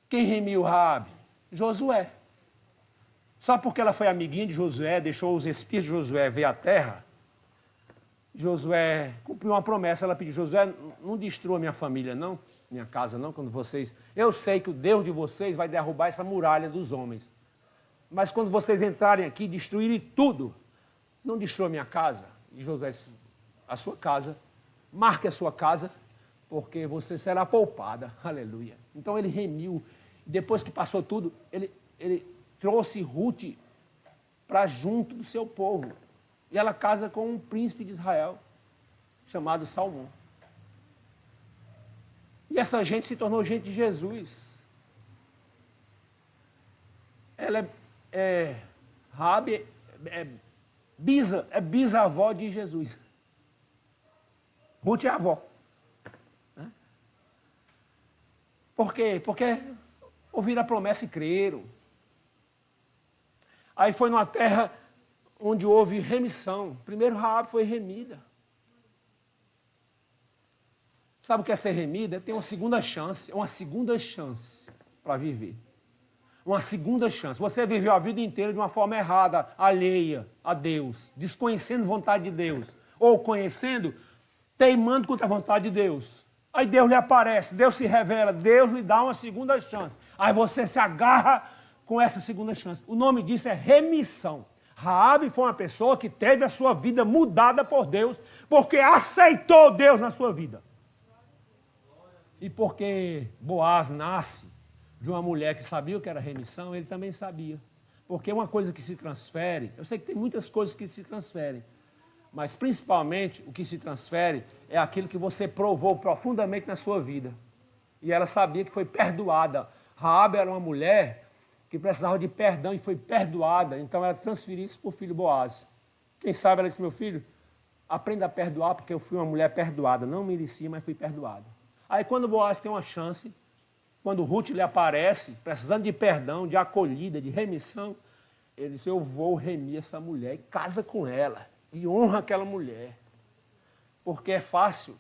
Quem remiu Raabe? Josué. Só porque ela foi amiguinha de Josué, deixou os espias de Josué ver a terra, Josué cumpriu uma promessa. Ela pediu: Josué, não destrua minha família não, minha casa não, quando vocês... Eu sei que o Deus de vocês vai derrubar essa muralha dos homens. Mas quando vocês entrarem aqui e destruírem tudo, não destrua minha casa. E Josué disse: a sua casa, marque a sua casa, porque você será poupada. Aleluia. Então ele remiu. Depois que passou tudo, ele trouxe Ruth para junto do seu povo. E ela casa com um príncipe de Israel, chamado Salmão. E essa gente se tornou gente de Jesus. Ela Raabe é bisavó de Jesus. Ruth é avó. Né? Por quê? Porque ouviram a promessa e creram. Aí foi numa terra onde houve remissão. Primeiro Raabe foi remida. Sabe o que é ser remida? Tem uma segunda chance para viver. Uma segunda chance. Você viveu a vida inteira de uma forma errada, alheia a Deus, desconhecendo a vontade de Deus, ou conhecendo, teimando contra a vontade de Deus. Aí Deus lhe aparece, Deus se revela, Deus lhe dá uma segunda chance. Aí você se agarra com essa segunda chance. O nome disso é remissão. Raabe foi uma pessoa que teve a sua vida mudada por Deus, porque aceitou Deus na sua vida. E porque Boaz nasce de uma mulher que sabia o que era remissão, ele também sabia. Porque uma coisa que se transfere, eu sei que tem muitas coisas que se transferem, mas principalmente o que se transfere é aquilo que você provou profundamente na sua vida. E ela sabia que foi perdoada. Raabe era uma mulher que precisava de perdão e foi perdoada. Então ela transferiu isso para o filho Boaz. Quem sabe ela disse, meu filho, aprenda a perdoar porque eu fui uma mulher perdoada. Não merecia, mas fui perdoada. Aí quando Boaz tem uma chance, quando Ruth lhe aparece, precisando de perdão, de acolhida, de remissão, ele disse, eu vou remir essa mulher e casa com ela. E honra aquela mulher. Porque é fácil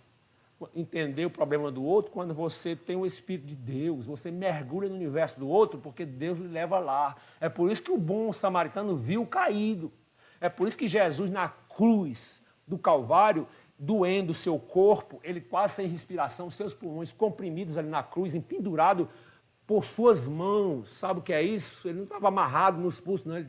entender o problema do outro quando você tem o Espírito de Deus, você mergulha no universo do outro porque Deus lhe leva lá. É por isso que o bom samaritano viu o caído. É por isso que Jesus na cruz do Calvário, doendo o seu corpo, ele quase sem respiração, seus pulmões comprimidos ali na cruz, empendurado por suas mãos. Sabe o que é isso? Ele não estava amarrado nos pulsos, não, ele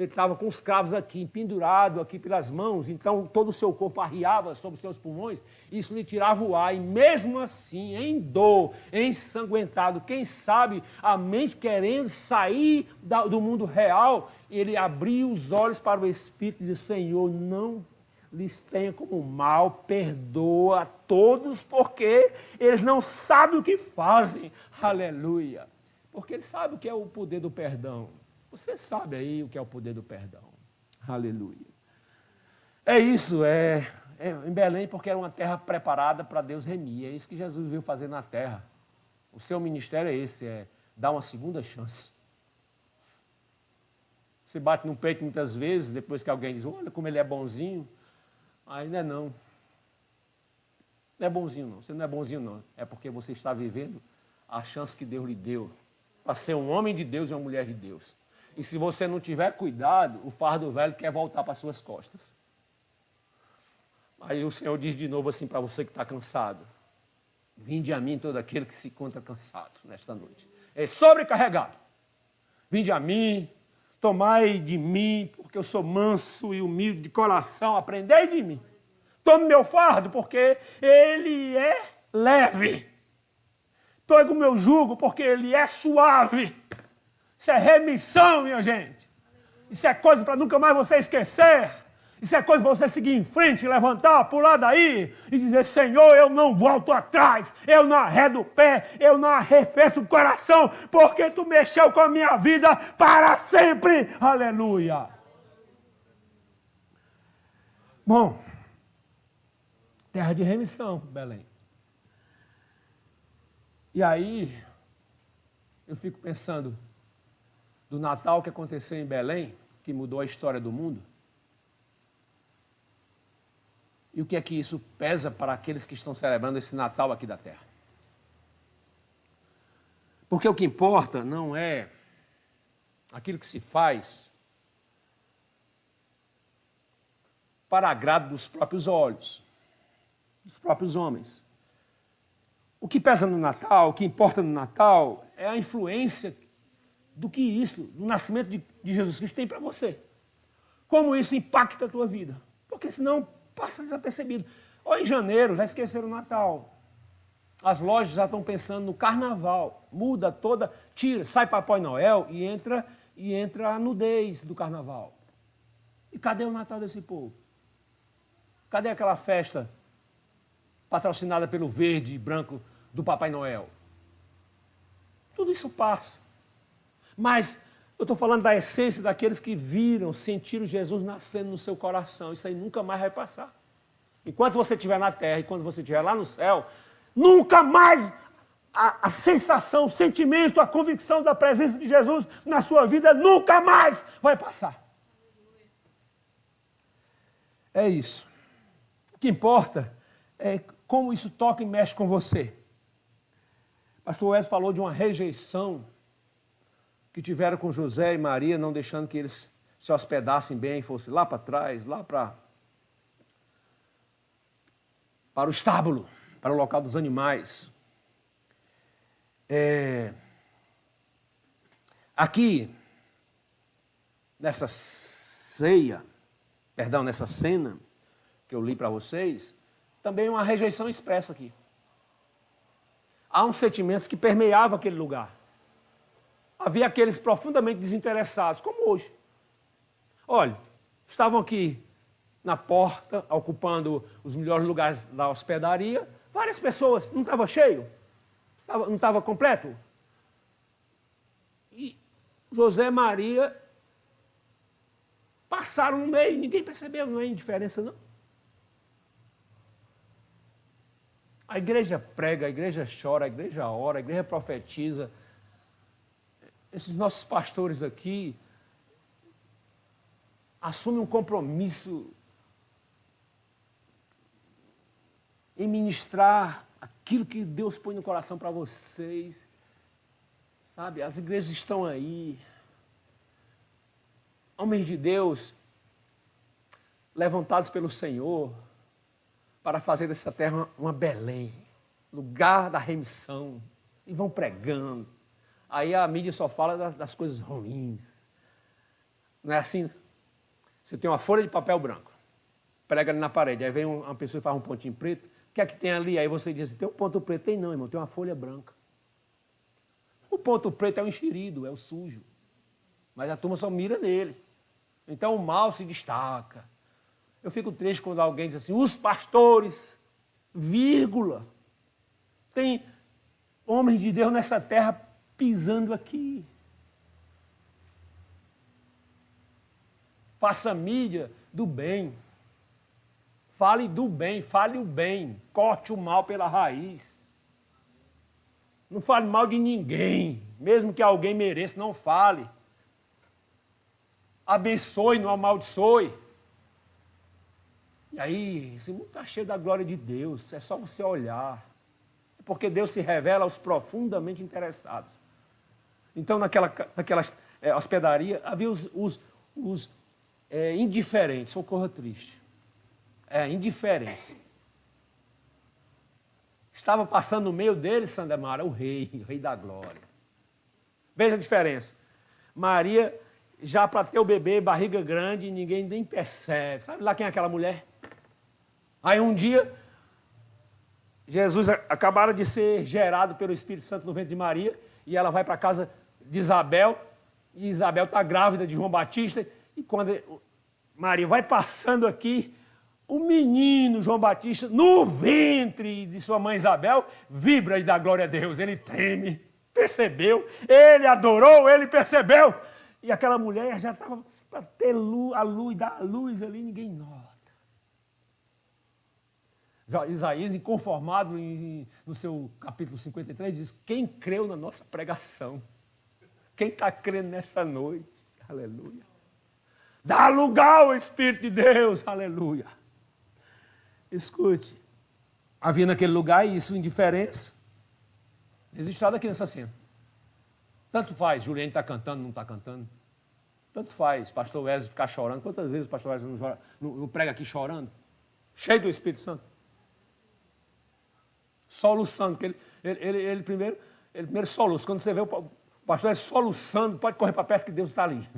estava com os cravos aqui, pendurado aqui pelas mãos, então todo o seu corpo arriava sobre os seus pulmões, isso lhe tirava o ar, e mesmo assim, em dor, ensanguentado, quem sabe a mente querendo sair do mundo real, ele abriu os olhos para o Espírito e disse, Senhor, não lhes tenha como mal, perdoa a todos, porque eles não sabem o que fazem, aleluia, porque eles sabem o que é o poder do perdão. Você sabe aí o que é o poder do perdão. Aleluia. É isso, em Belém, porque era uma terra preparada para Deus remir. É isso que Jesus veio fazer na terra. O seu ministério é esse, é dar uma segunda chance. Você bate no peito muitas vezes, depois que alguém diz, olha como ele é bonzinho. Aí não é não. Não é bonzinho não, você não é bonzinho não. É porque você está vivendo a chance que Deus lhe deu para ser um homem de Deus e uma mulher de Deus. E se você não tiver cuidado, o fardo velho quer voltar para as suas costas. Aí o Senhor diz de novo assim para você que está cansado. Vinde a mim todo aquele que se encontra cansado nesta noite. É sobrecarregado. Vinde a mim, tomai de mim, porque eu sou manso e humilde de coração. Aprendei de mim. Tome meu fardo, porque ele é leve. Pegue o meu jugo, porque ele é suave. Isso é remissão, minha gente. Isso é coisa para nunca mais você esquecer. Isso é coisa para você seguir em frente, levantar, pular daí e dizer, Senhor, eu não volto atrás, eu não arredo o pé, eu não arrefeço o coração, porque tu mexeu com a minha vida para sempre. Aleluia. Bom, terra de remissão, Belém. E aí, eu fico pensando, do Natal que aconteceu em Belém, que mudou a história do mundo, e o que é que isso pesa para aqueles que estão celebrando esse Natal aqui da Terra. Porque o que importa não é aquilo que se faz para agrado dos próprios olhos, dos próprios homens. O que pesa no Natal, o que importa no Natal, é a influência do que isso, do nascimento de Jesus Cristo tem para você. Como isso impacta a tua vida. Porque senão passa desapercebido. Ou em janeiro, já esqueceram o Natal. As lojas já estão pensando no Carnaval. Muda toda, sai Papai Noel e entra a nudez do Carnaval. E cadê o Natal desse povo? Cadê aquela festa patrocinada pelo verde e branco do Papai Noel? Tudo isso passa. Mas eu estou falando da essência daqueles que viram, sentiram Jesus nascendo no seu coração. Isso aí nunca mais vai passar. Enquanto você estiver na terra e quando você estiver lá no céu, nunca mais a sensação, o sentimento, a convicção da presença de Jesus na sua vida nunca mais vai passar. É isso. O que importa é como isso toca e mexe com você. Pastor Wes falou de uma rejeição que tiveram com José e Maria, não deixando que eles se hospedassem bem, fossem lá para trás, lá para o estábulo, para o local dos animais. Aqui, nessa ceia, nessa cena que eu li para vocês, também uma rejeição expressa aqui. Há uns sentimentos que permeavam aquele lugar. Havia aqueles profundamente desinteressados, como hoje. Olha, estavam aqui na porta, ocupando os melhores lugares da hospedaria, várias pessoas, não estava cheio? Não estava completo? E José e Maria passaram no meio, ninguém percebeu, não é indiferença não. A igreja prega, a igreja chora, a igreja ora, a igreja profetiza. Esses nossos pastores aqui assumem um compromisso em ministrar aquilo que Deus põe no coração para vocês. Sabe, as igrejas estão aí. Homens de Deus, levantados pelo Senhor, para fazer dessa terra uma Belém, lugar da remissão, e vão pregando. Aí a mídia só fala das coisas ruins. Não é assim? Você tem uma folha de papel branco, prega ali na parede, aí vem uma pessoa e faz um pontinho preto, o que é que tem ali? Aí você diz assim, tem um ponto preto? Tem não, irmão, tem uma folha branca. O ponto preto é o enxerido, é o sujo, mas a turma só mira nele. Então o mal se destaca. Eu fico triste quando alguém diz assim, os pastores, vírgula, tem homens de Deus nessa terra pisando aqui. Faça mídia do bem. Fale do bem, fale o bem. Corte o mal pela raiz. Não fale mal de ninguém, mesmo que alguém mereça, não fale. Abençoe, não amaldiçoe. E aí, esse mundo está cheio da glória de Deus, é só você olhar. Porque Deus se revela aos profundamente interessados. Então, naquela hospedaria, havia os indiferentes, socorro triste. Indiferentes. Estava passando no meio deles, Sandemara, o rei da glória. Veja a diferença. Maria, já para ter o bebê, barriga grande, ninguém nem percebe. Sabe lá quem é aquela mulher? Aí um dia, Jesus acabara de ser gerado pelo Espírito Santo no ventre de Maria, e ela vai para a casa de Isabel, e Isabel está grávida de João Batista, e quando Maria vai passando aqui, o menino João Batista, no ventre de sua mãe Isabel, vibra e dá glória a Deus, ele treme, percebeu, ele adorou, ele percebeu, e aquela mulher já estava para ter a luz, dar a luz ali, ninguém nota. Isaías, inconformado no seu capítulo 53, diz, quem creu na nossa pregação? Quem está crendo nesta noite? Aleluia. Dá lugar ao Espírito de Deus, aleluia. Escute, havia naquele lugar isso, indiferença, registrado aqui nessa cena. Tanto faz, Juliane está cantando, não está cantando. Tanto faz, pastor Wesley ficar chorando. Quantas vezes o pastor Wesley não prega aqui chorando? Cheio do Espírito Santo. Soluçando, porque ele primeiro soluça. Quando você vê o pastor Wesley soluçando, pode correr para perto que Deus está ali.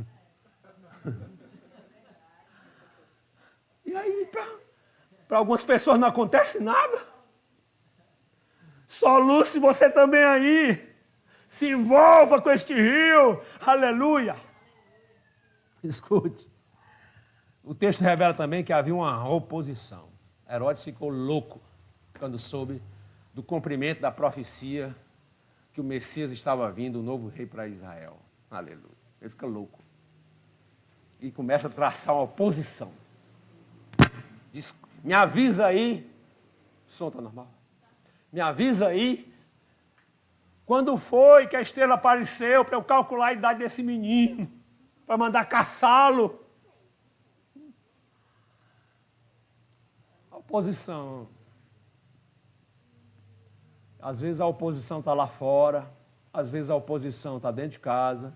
E aí, para algumas pessoas não acontece nada. Soluce você também aí. Se envolva com este rio. Aleluia. Escute. O texto revela também que havia uma oposição. Herodes ficou louco quando soube do cumprimento da profecia que o Messias estava vindo, o novo rei para Israel. Aleluia. Ele fica louco. E começa a traçar uma oposição. Diz, me avisa aí, o som está normal? Me avisa aí, quando foi que a estrela apareceu para eu calcular a idade desse menino, para mandar caçá-lo? A oposição. Às vezes a oposição está lá fora, às vezes a oposição está dentro de casa,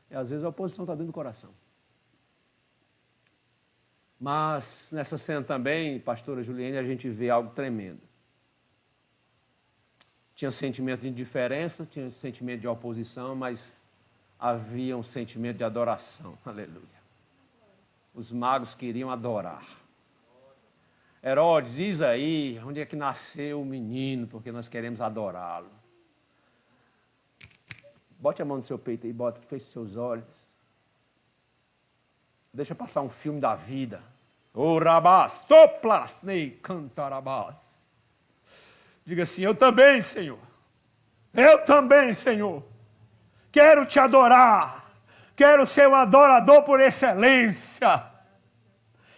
e às vezes a oposição está dentro do coração. Mas nessa cena também, pastora Juliane, a gente vê algo tremendo. Tinha sentimento de indiferença, tinha sentimento de oposição, mas havia um sentimento de adoração. Aleluia. Os magos queriam adorar. Herodes, diz aí onde é que nasceu o menino, porque nós queremos adorá-lo. Bote a mão no seu peito aí, feche seus olhos. Deixa passar um filme da vida. O rabás, toplasnei, cantarabás. Diga assim, eu também, Senhor. Eu também, Senhor. Quero te adorar. Quero ser um adorador por excelência.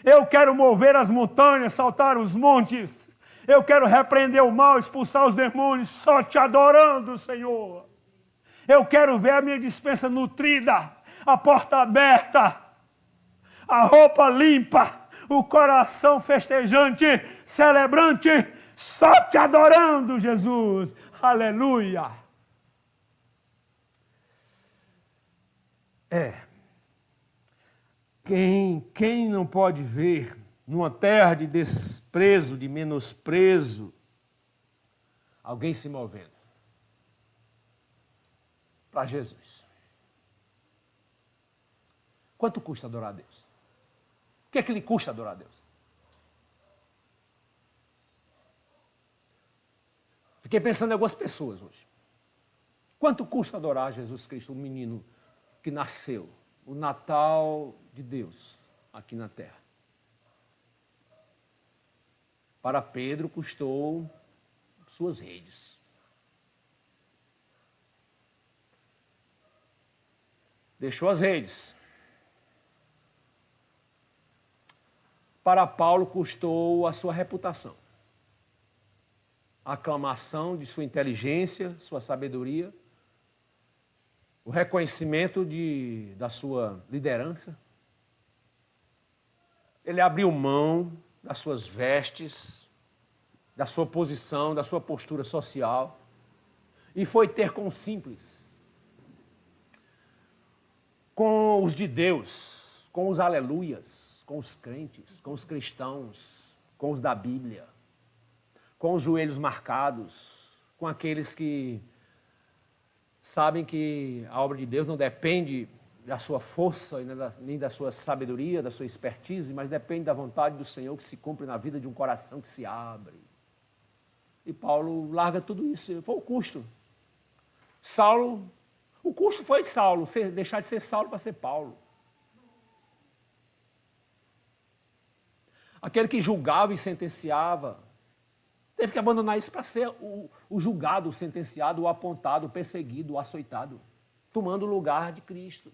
Eu quero mover as montanhas, saltar os montes. Eu quero repreender o mal, expulsar os demônios, só te adorando, Senhor. Eu quero ver a minha despensa nutrida, a porta aberta, a roupa limpa, o coração festejante, celebrante, só te adorando, Jesus. Aleluia. Quem não pode ver numa terra de desprezo, de menosprezo, alguém se movendo para Jesus? Quanto custa adorar a Deus? O que é que lhe custa adorar a Deus? Fiquei pensando em algumas pessoas hoje. Quanto custa adorar Jesus Cristo, o menino que nasceu, o Natal de Deus aqui na terra? Para Pedro custou suas redes. Deixou as redes. Para Paulo custou a sua reputação. A aclamação de sua inteligência, sua sabedoria, o reconhecimento da sua liderança. Ele abriu mão das suas vestes, da sua posição, da sua postura social, e foi ter com os simples, com os de Deus, com os aleluias, com os crentes, com os cristãos, com os da Bíblia, com os joelhos marcados, com aqueles que sabem que a obra de Deus não depende da sua força, nem da sua sabedoria, da sua expertise, mas depende da vontade do Senhor que se cumpre na vida de um coração que se abre. E Paulo larga tudo isso, foi o custo. Saulo, o custo foi Saulo, deixar de ser Saulo para ser Paulo. Aquele que julgava e sentenciava, teve que abandonar isso para ser o julgado, o sentenciado, o apontado, o perseguido, o açoitado, tomando o lugar de Cristo.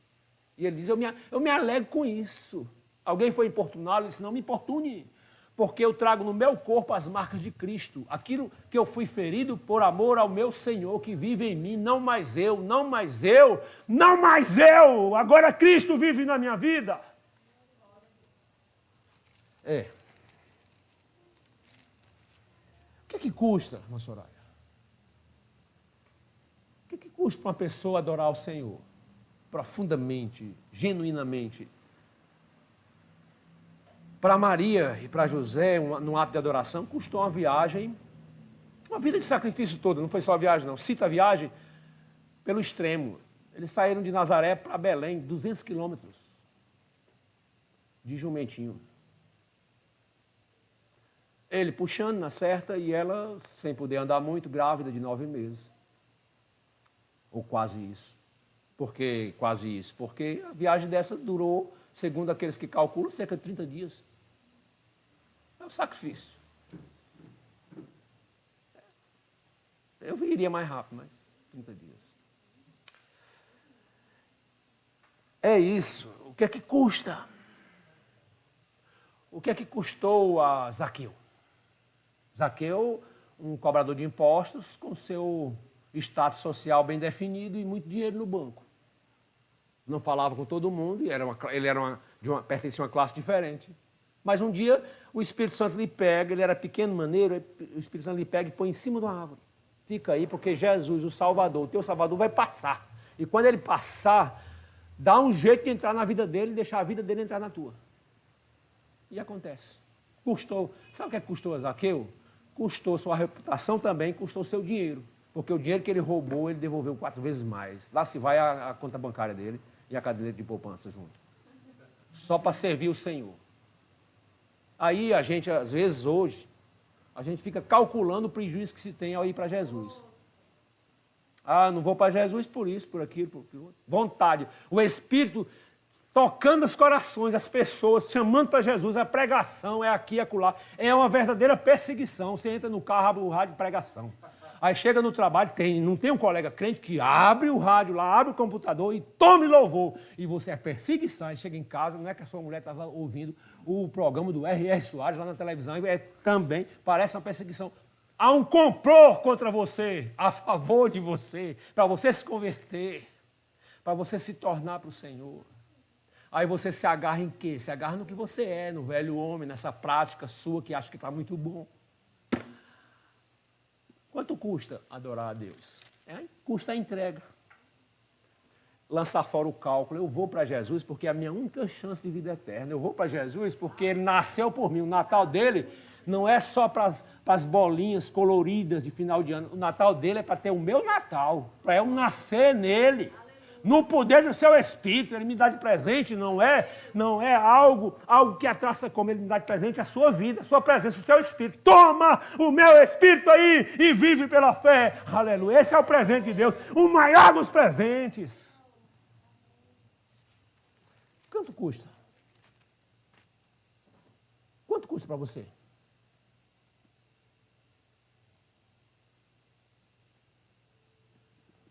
E ele diz, eu me alegro com isso. Alguém foi importuná-lo? Ele disse, não me importune, porque eu trago no meu corpo as marcas de Cristo, aquilo que eu fui ferido por amor ao meu Senhor que vive em mim, não mais eu, não mais eu, não mais eu, agora Cristo vive na minha vida. O que custa, irmã Soraya? O que custa para uma pessoa adorar o Senhor? Profundamente, genuinamente. Para Maria e para José, num ato de adoração, custou uma viagem, uma vida de sacrifício toda, não foi só a viagem não, cita a viagem pelo extremo. Eles saíram de Nazaré para Belém, 200 quilômetros, de jumentinho. Ele puxando na certa e ela, sem poder andar muito, grávida de 9 meses. Ou quase isso. Por que quase isso? Porque a viagem dessa durou, segundo aqueles que calculam, cerca de 30 dias. É um sacrifício. Eu iria mais rápido, mas 30 dias. É isso. O que é que custa? O que é que custou a Zaqueu? Zaqueu, um cobrador de impostos, com seu status social bem definido e muito dinheiro no banco. Não falava com todo mundo, e pertencia a uma classe diferente. Mas um dia o Espírito Santo lhe pega, ele era pequeno, maneiro, o Espírito Santo lhe pega e põe em cima de uma árvore. Fica aí, porque Jesus, o Salvador, o teu Salvador, vai passar. E quando ele passar, dá um jeito de entrar na vida dele e deixar a vida dele entrar na tua. E acontece. Custou. Sabe o que é que custou a Zaqueu? Custou sua reputação também, custou seu dinheiro. Porque o dinheiro que ele roubou, ele devolveu 4 vezes mais. Lá se vai a conta bancária dele e a caderneta de poupança junto. só para servir o Senhor. Aí a gente, às vezes, hoje, a gente fica calculando o prejuízo que se tem ao ir para Jesus. Ah, não vou para Jesus por isso, por aquilo, por aquilo. Vontade. O Espírito tocando os corações, as pessoas, chamando para Jesus, a pregação é aqui e acolá. É uma verdadeira perseguição. Você entra no carro, abre o rádio de pregação. Aí chega no trabalho, não tem um colega crente que abre o rádio lá, abre o computador e tome louvor. E você é perseguição. Aí chega em casa, não é que a sua mulher estava ouvindo o programa do R.R. Soares lá na televisão, e também parece uma perseguição. Há um complô contra você, a favor de você, para você se converter, para você se tornar para o Senhor. Aí você se agarra em quê? Se agarra no que você é, no velho homem, nessa prática sua que acha que está muito bom. Quanto custa adorar a Deus? Custa a entrega. Lançar fora o cálculo. Eu vou para Jesus porque é a minha única chance de vida eterna. Eu vou para Jesus porque Ele nasceu por mim. O Natal dele não é só para as bolinhas coloridas de final de ano. O Natal dele é para ter o meu Natal, para eu nascer nele. No poder do seu Espírito. Ele me dá de presente, não é algo que a traça como. Ele me dá de presente a sua vida, a sua presença, o seu Espírito. Toma o meu Espírito aí e vive pela fé. Aleluia. Esse é o presente de Deus, o maior dos presentes. Quanto custa? Quanto custa para você?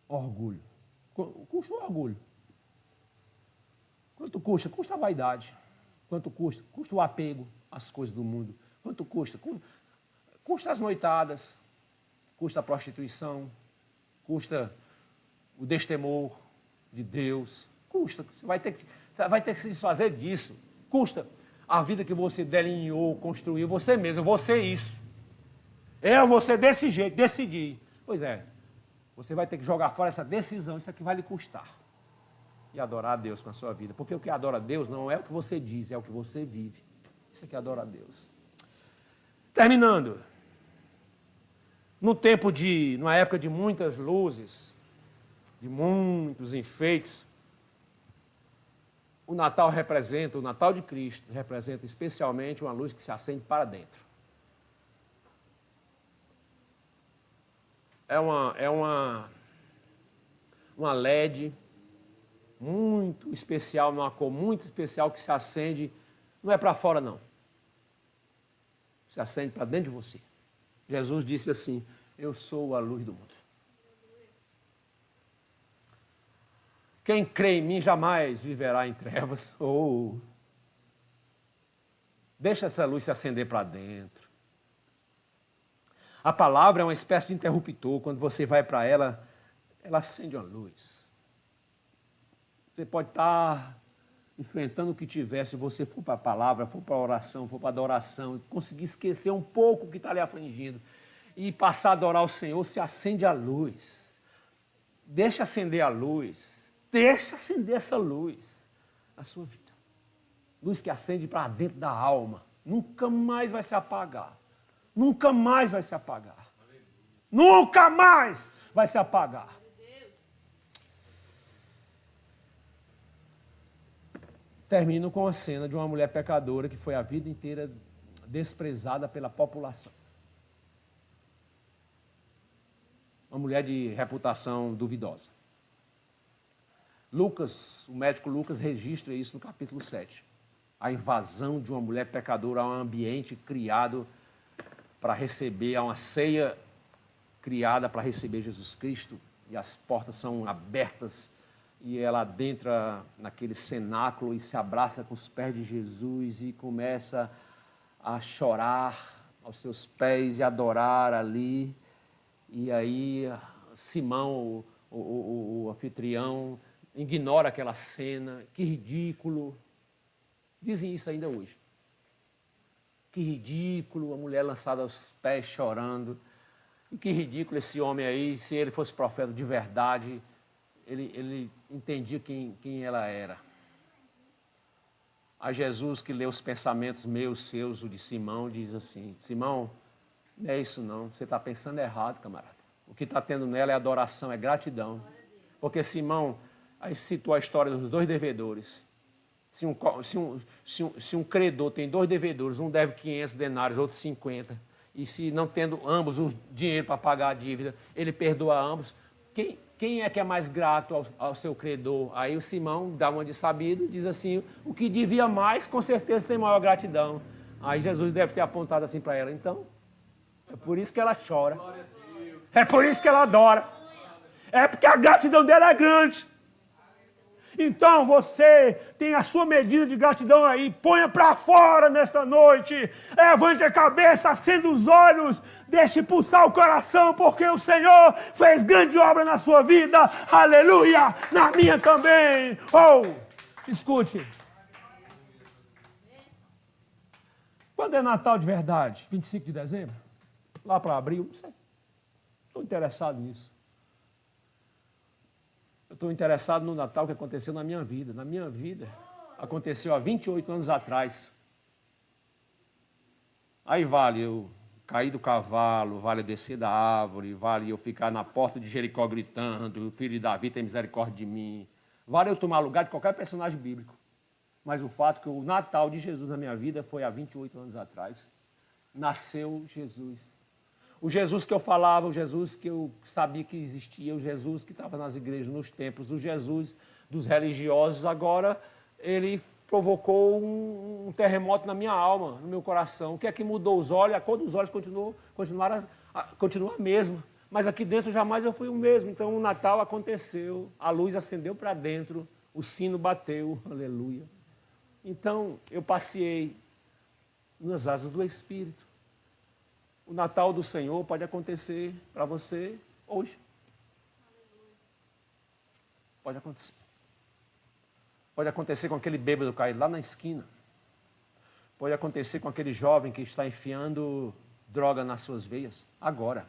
Orgulho. Custa o orgulho. Quanto custa? Custa a vaidade. Quanto custa? Custa o apego às coisas do mundo. Quanto custa? Custa as noitadas. Custa a prostituição. Custa o destemor de Deus. Custa. Você vai ter que se desfazer disso. Custa a vida que você delineou, construiu. Você mesmo. Eu vou ser isso. Eu vou ser desse jeito. Decidir. Pois é. Você vai ter que jogar fora essa decisão, isso aqui vai lhe custar. E adorar a Deus com a sua vida. Porque o que adora a Deus não é o que você diz, é o que você vive. Isso aqui adora a Deus. Terminando. Numa época de muitas luzes, de muitos enfeites, o Natal de Cristo representa especialmente uma luz que se acende para dentro. É uma LED muito especial, uma cor muito especial que se acende, não é para fora não. Se acende para dentro de você. Jesus disse assim, eu sou a luz do mundo. Quem crê em mim jamais viverá em trevas. Deixa essa luz se acender para dentro. A palavra é uma espécie de interruptor. Quando você vai para ela, ela acende uma luz. Você pode estar enfrentando o que tiver, se você for para a palavra, for para a oração, for para a adoração, conseguir esquecer um pouco o que está lhe afligindo e passar a adorar o Senhor, se acende a luz. Deixa acender a luz. Deixa acender essa luz na sua vida. Luz que acende para dentro da alma. Nunca mais vai se apagar. Nunca mais vai se apagar. Nunca mais vai se apagar. Termino com a cena de uma mulher pecadora que foi a vida inteira desprezada pela população. Uma mulher de reputação duvidosa. O médico Lucas registra isso no capítulo 7. A invasão de uma mulher pecadora a um ambiente criado para receber, a uma ceia criada para receber Jesus Cristo, e as portas são abertas, e ela adentra naquele cenáculo e se abraça com os pés de Jesus e começa a chorar aos seus pés e adorar ali. E aí Simão, o anfitrião, ignora aquela cena. Que ridículo. Dizem isso ainda hoje. Que ridículo, a mulher lançada aos pés chorando. E que ridículo esse homem aí, se ele fosse profeta de verdade, ele entendia quem ela era. A Jesus, que lê os pensamentos meus, seus, o de Simão, diz assim, Simão, não é isso não, você está pensando errado, camarada. O que está tendo nela é adoração, é gratidão. Porque Simão, aí citou a história dos 2 devedores. Se um credor tem 2 devedores, um deve 500 denários, outro 50, e se não tendo ambos o dinheiro para pagar a dívida, ele perdoa ambos, quem é que é mais grato ao seu credor? Aí o Simão dá uma de sabido, diz assim, o que devia mais, com certeza tem maior gratidão. Aí Jesus deve ter apontado assim para ela, então, é por isso que ela chora. É por isso que ela adora. É porque a gratidão dela é grande. Então você tem a sua medida de gratidão aí, ponha para fora nesta noite, levante a cabeça, acenda os olhos, deixe pulsar o coração, porque o Senhor fez grande obra na sua vida, aleluia, na minha também. Escute, quando é Natal de verdade? 25 de dezembro? Lá para abril? Não sei, estou interessado nisso. Eu estou interessado no Natal que aconteceu na minha vida. Na minha vida, aconteceu há 28 anos atrás. Aí vale eu cair do cavalo, vale eu descer da árvore, vale eu ficar na porta de Jericó gritando, o filho de Davi tem misericórdia de mim. Vale eu tomar lugar de qualquer personagem bíblico. Mas o fato é que o Natal de Jesus na minha vida foi há 28 anos atrás. Nasceu Jesus. O Jesus que eu falava, o Jesus que eu sabia que existia, o Jesus que estava nas igrejas, nos templos, o Jesus dos religiosos, agora ele provocou um terremoto na minha alma, no meu coração. O que é que mudou os olhos? A cor dos olhos continua a mesma, mas aqui dentro jamais eu fui o mesmo. Então o Natal aconteceu, a luz acendeu para dentro, o sino bateu, aleluia. Então eu passei nas asas do Espírito. O Natal do Senhor pode acontecer para você hoje. Pode acontecer. Pode acontecer com aquele bêbado caído lá na esquina. Pode acontecer com aquele jovem que está enfiando droga nas suas veias, agora.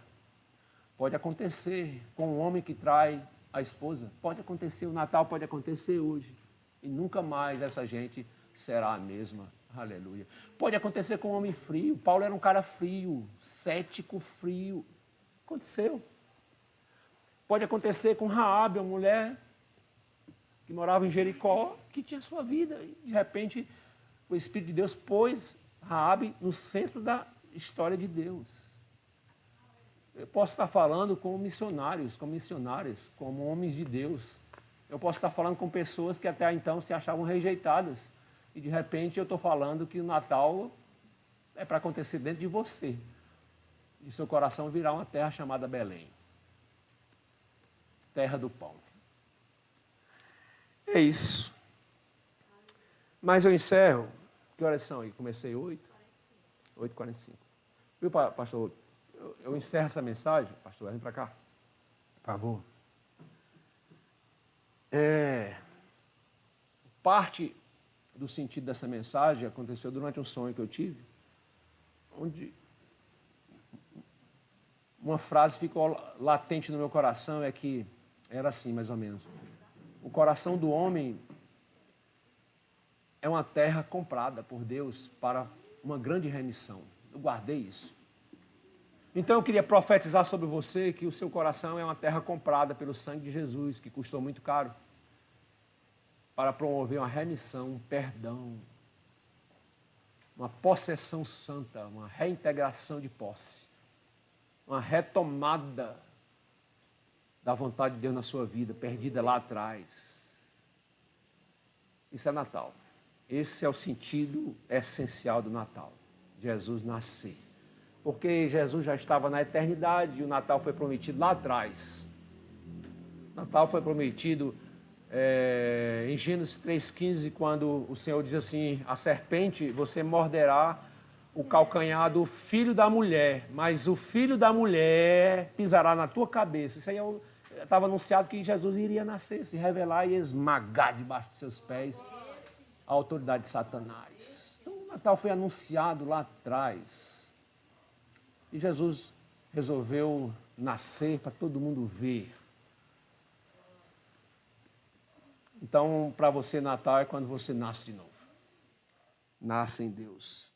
Pode acontecer com um homem que trai a esposa. Pode acontecer, o Natal pode acontecer hoje. E nunca mais essa gente será a mesma. Aleluia. Pode acontecer com um homem frio. Paulo era um cara frio, cético, frio. Aconteceu. Pode acontecer com Raabe, uma mulher que morava em Jericó, que tinha sua vida. E, de repente, o Espírito de Deus pôs Raabe no centro da história de Deus. Eu posso estar falando com missionários, com missionárias, como homens de Deus. Eu posso estar falando com pessoas que até então se achavam rejeitadas. E de repente eu estou falando que o Natal é para acontecer dentro de você. E seu coração virá uma terra chamada Belém. Terra do pão. É isso. Mas eu encerro. Que horas são aí? Comecei 8? 8h45. Viu, pastor? Eu encerro essa mensagem. Pastor, vem para cá. Por favor. Parte do sentido dessa mensagem aconteceu durante um sonho que eu tive, onde uma frase ficou latente no meu coração, era assim, mais ou menos. O coração do homem é uma terra comprada por Deus para uma grande remissão. Eu guardei isso. Então eu queria profetizar sobre você que o seu coração é uma terra comprada pelo sangue de Jesus, que custou muito caro, para promover uma remissão, um perdão, uma possessão santa, uma reintegração de posse, uma retomada da vontade de Deus na sua vida, perdida lá atrás. Isso é Natal. Esse é o sentido essencial do Natal, Jesus nascer. Porque Jesus já estava na eternidade e o Natal foi prometido lá atrás. O Natal foi prometido em Gênesis 3,15, quando o Senhor diz assim, a serpente, você morderá o calcanhar do filho da mulher, mas o filho da mulher pisará na tua cabeça. Isso aí estava anunciado que Jesus iria nascer, se revelar e esmagar debaixo dos seus pés a autoridade de Satanás. Então o Natal foi anunciado lá atrás. E Jesus resolveu nascer para todo mundo ver. Então, para você, Natal é quando você nasce de novo. Nasce em Deus.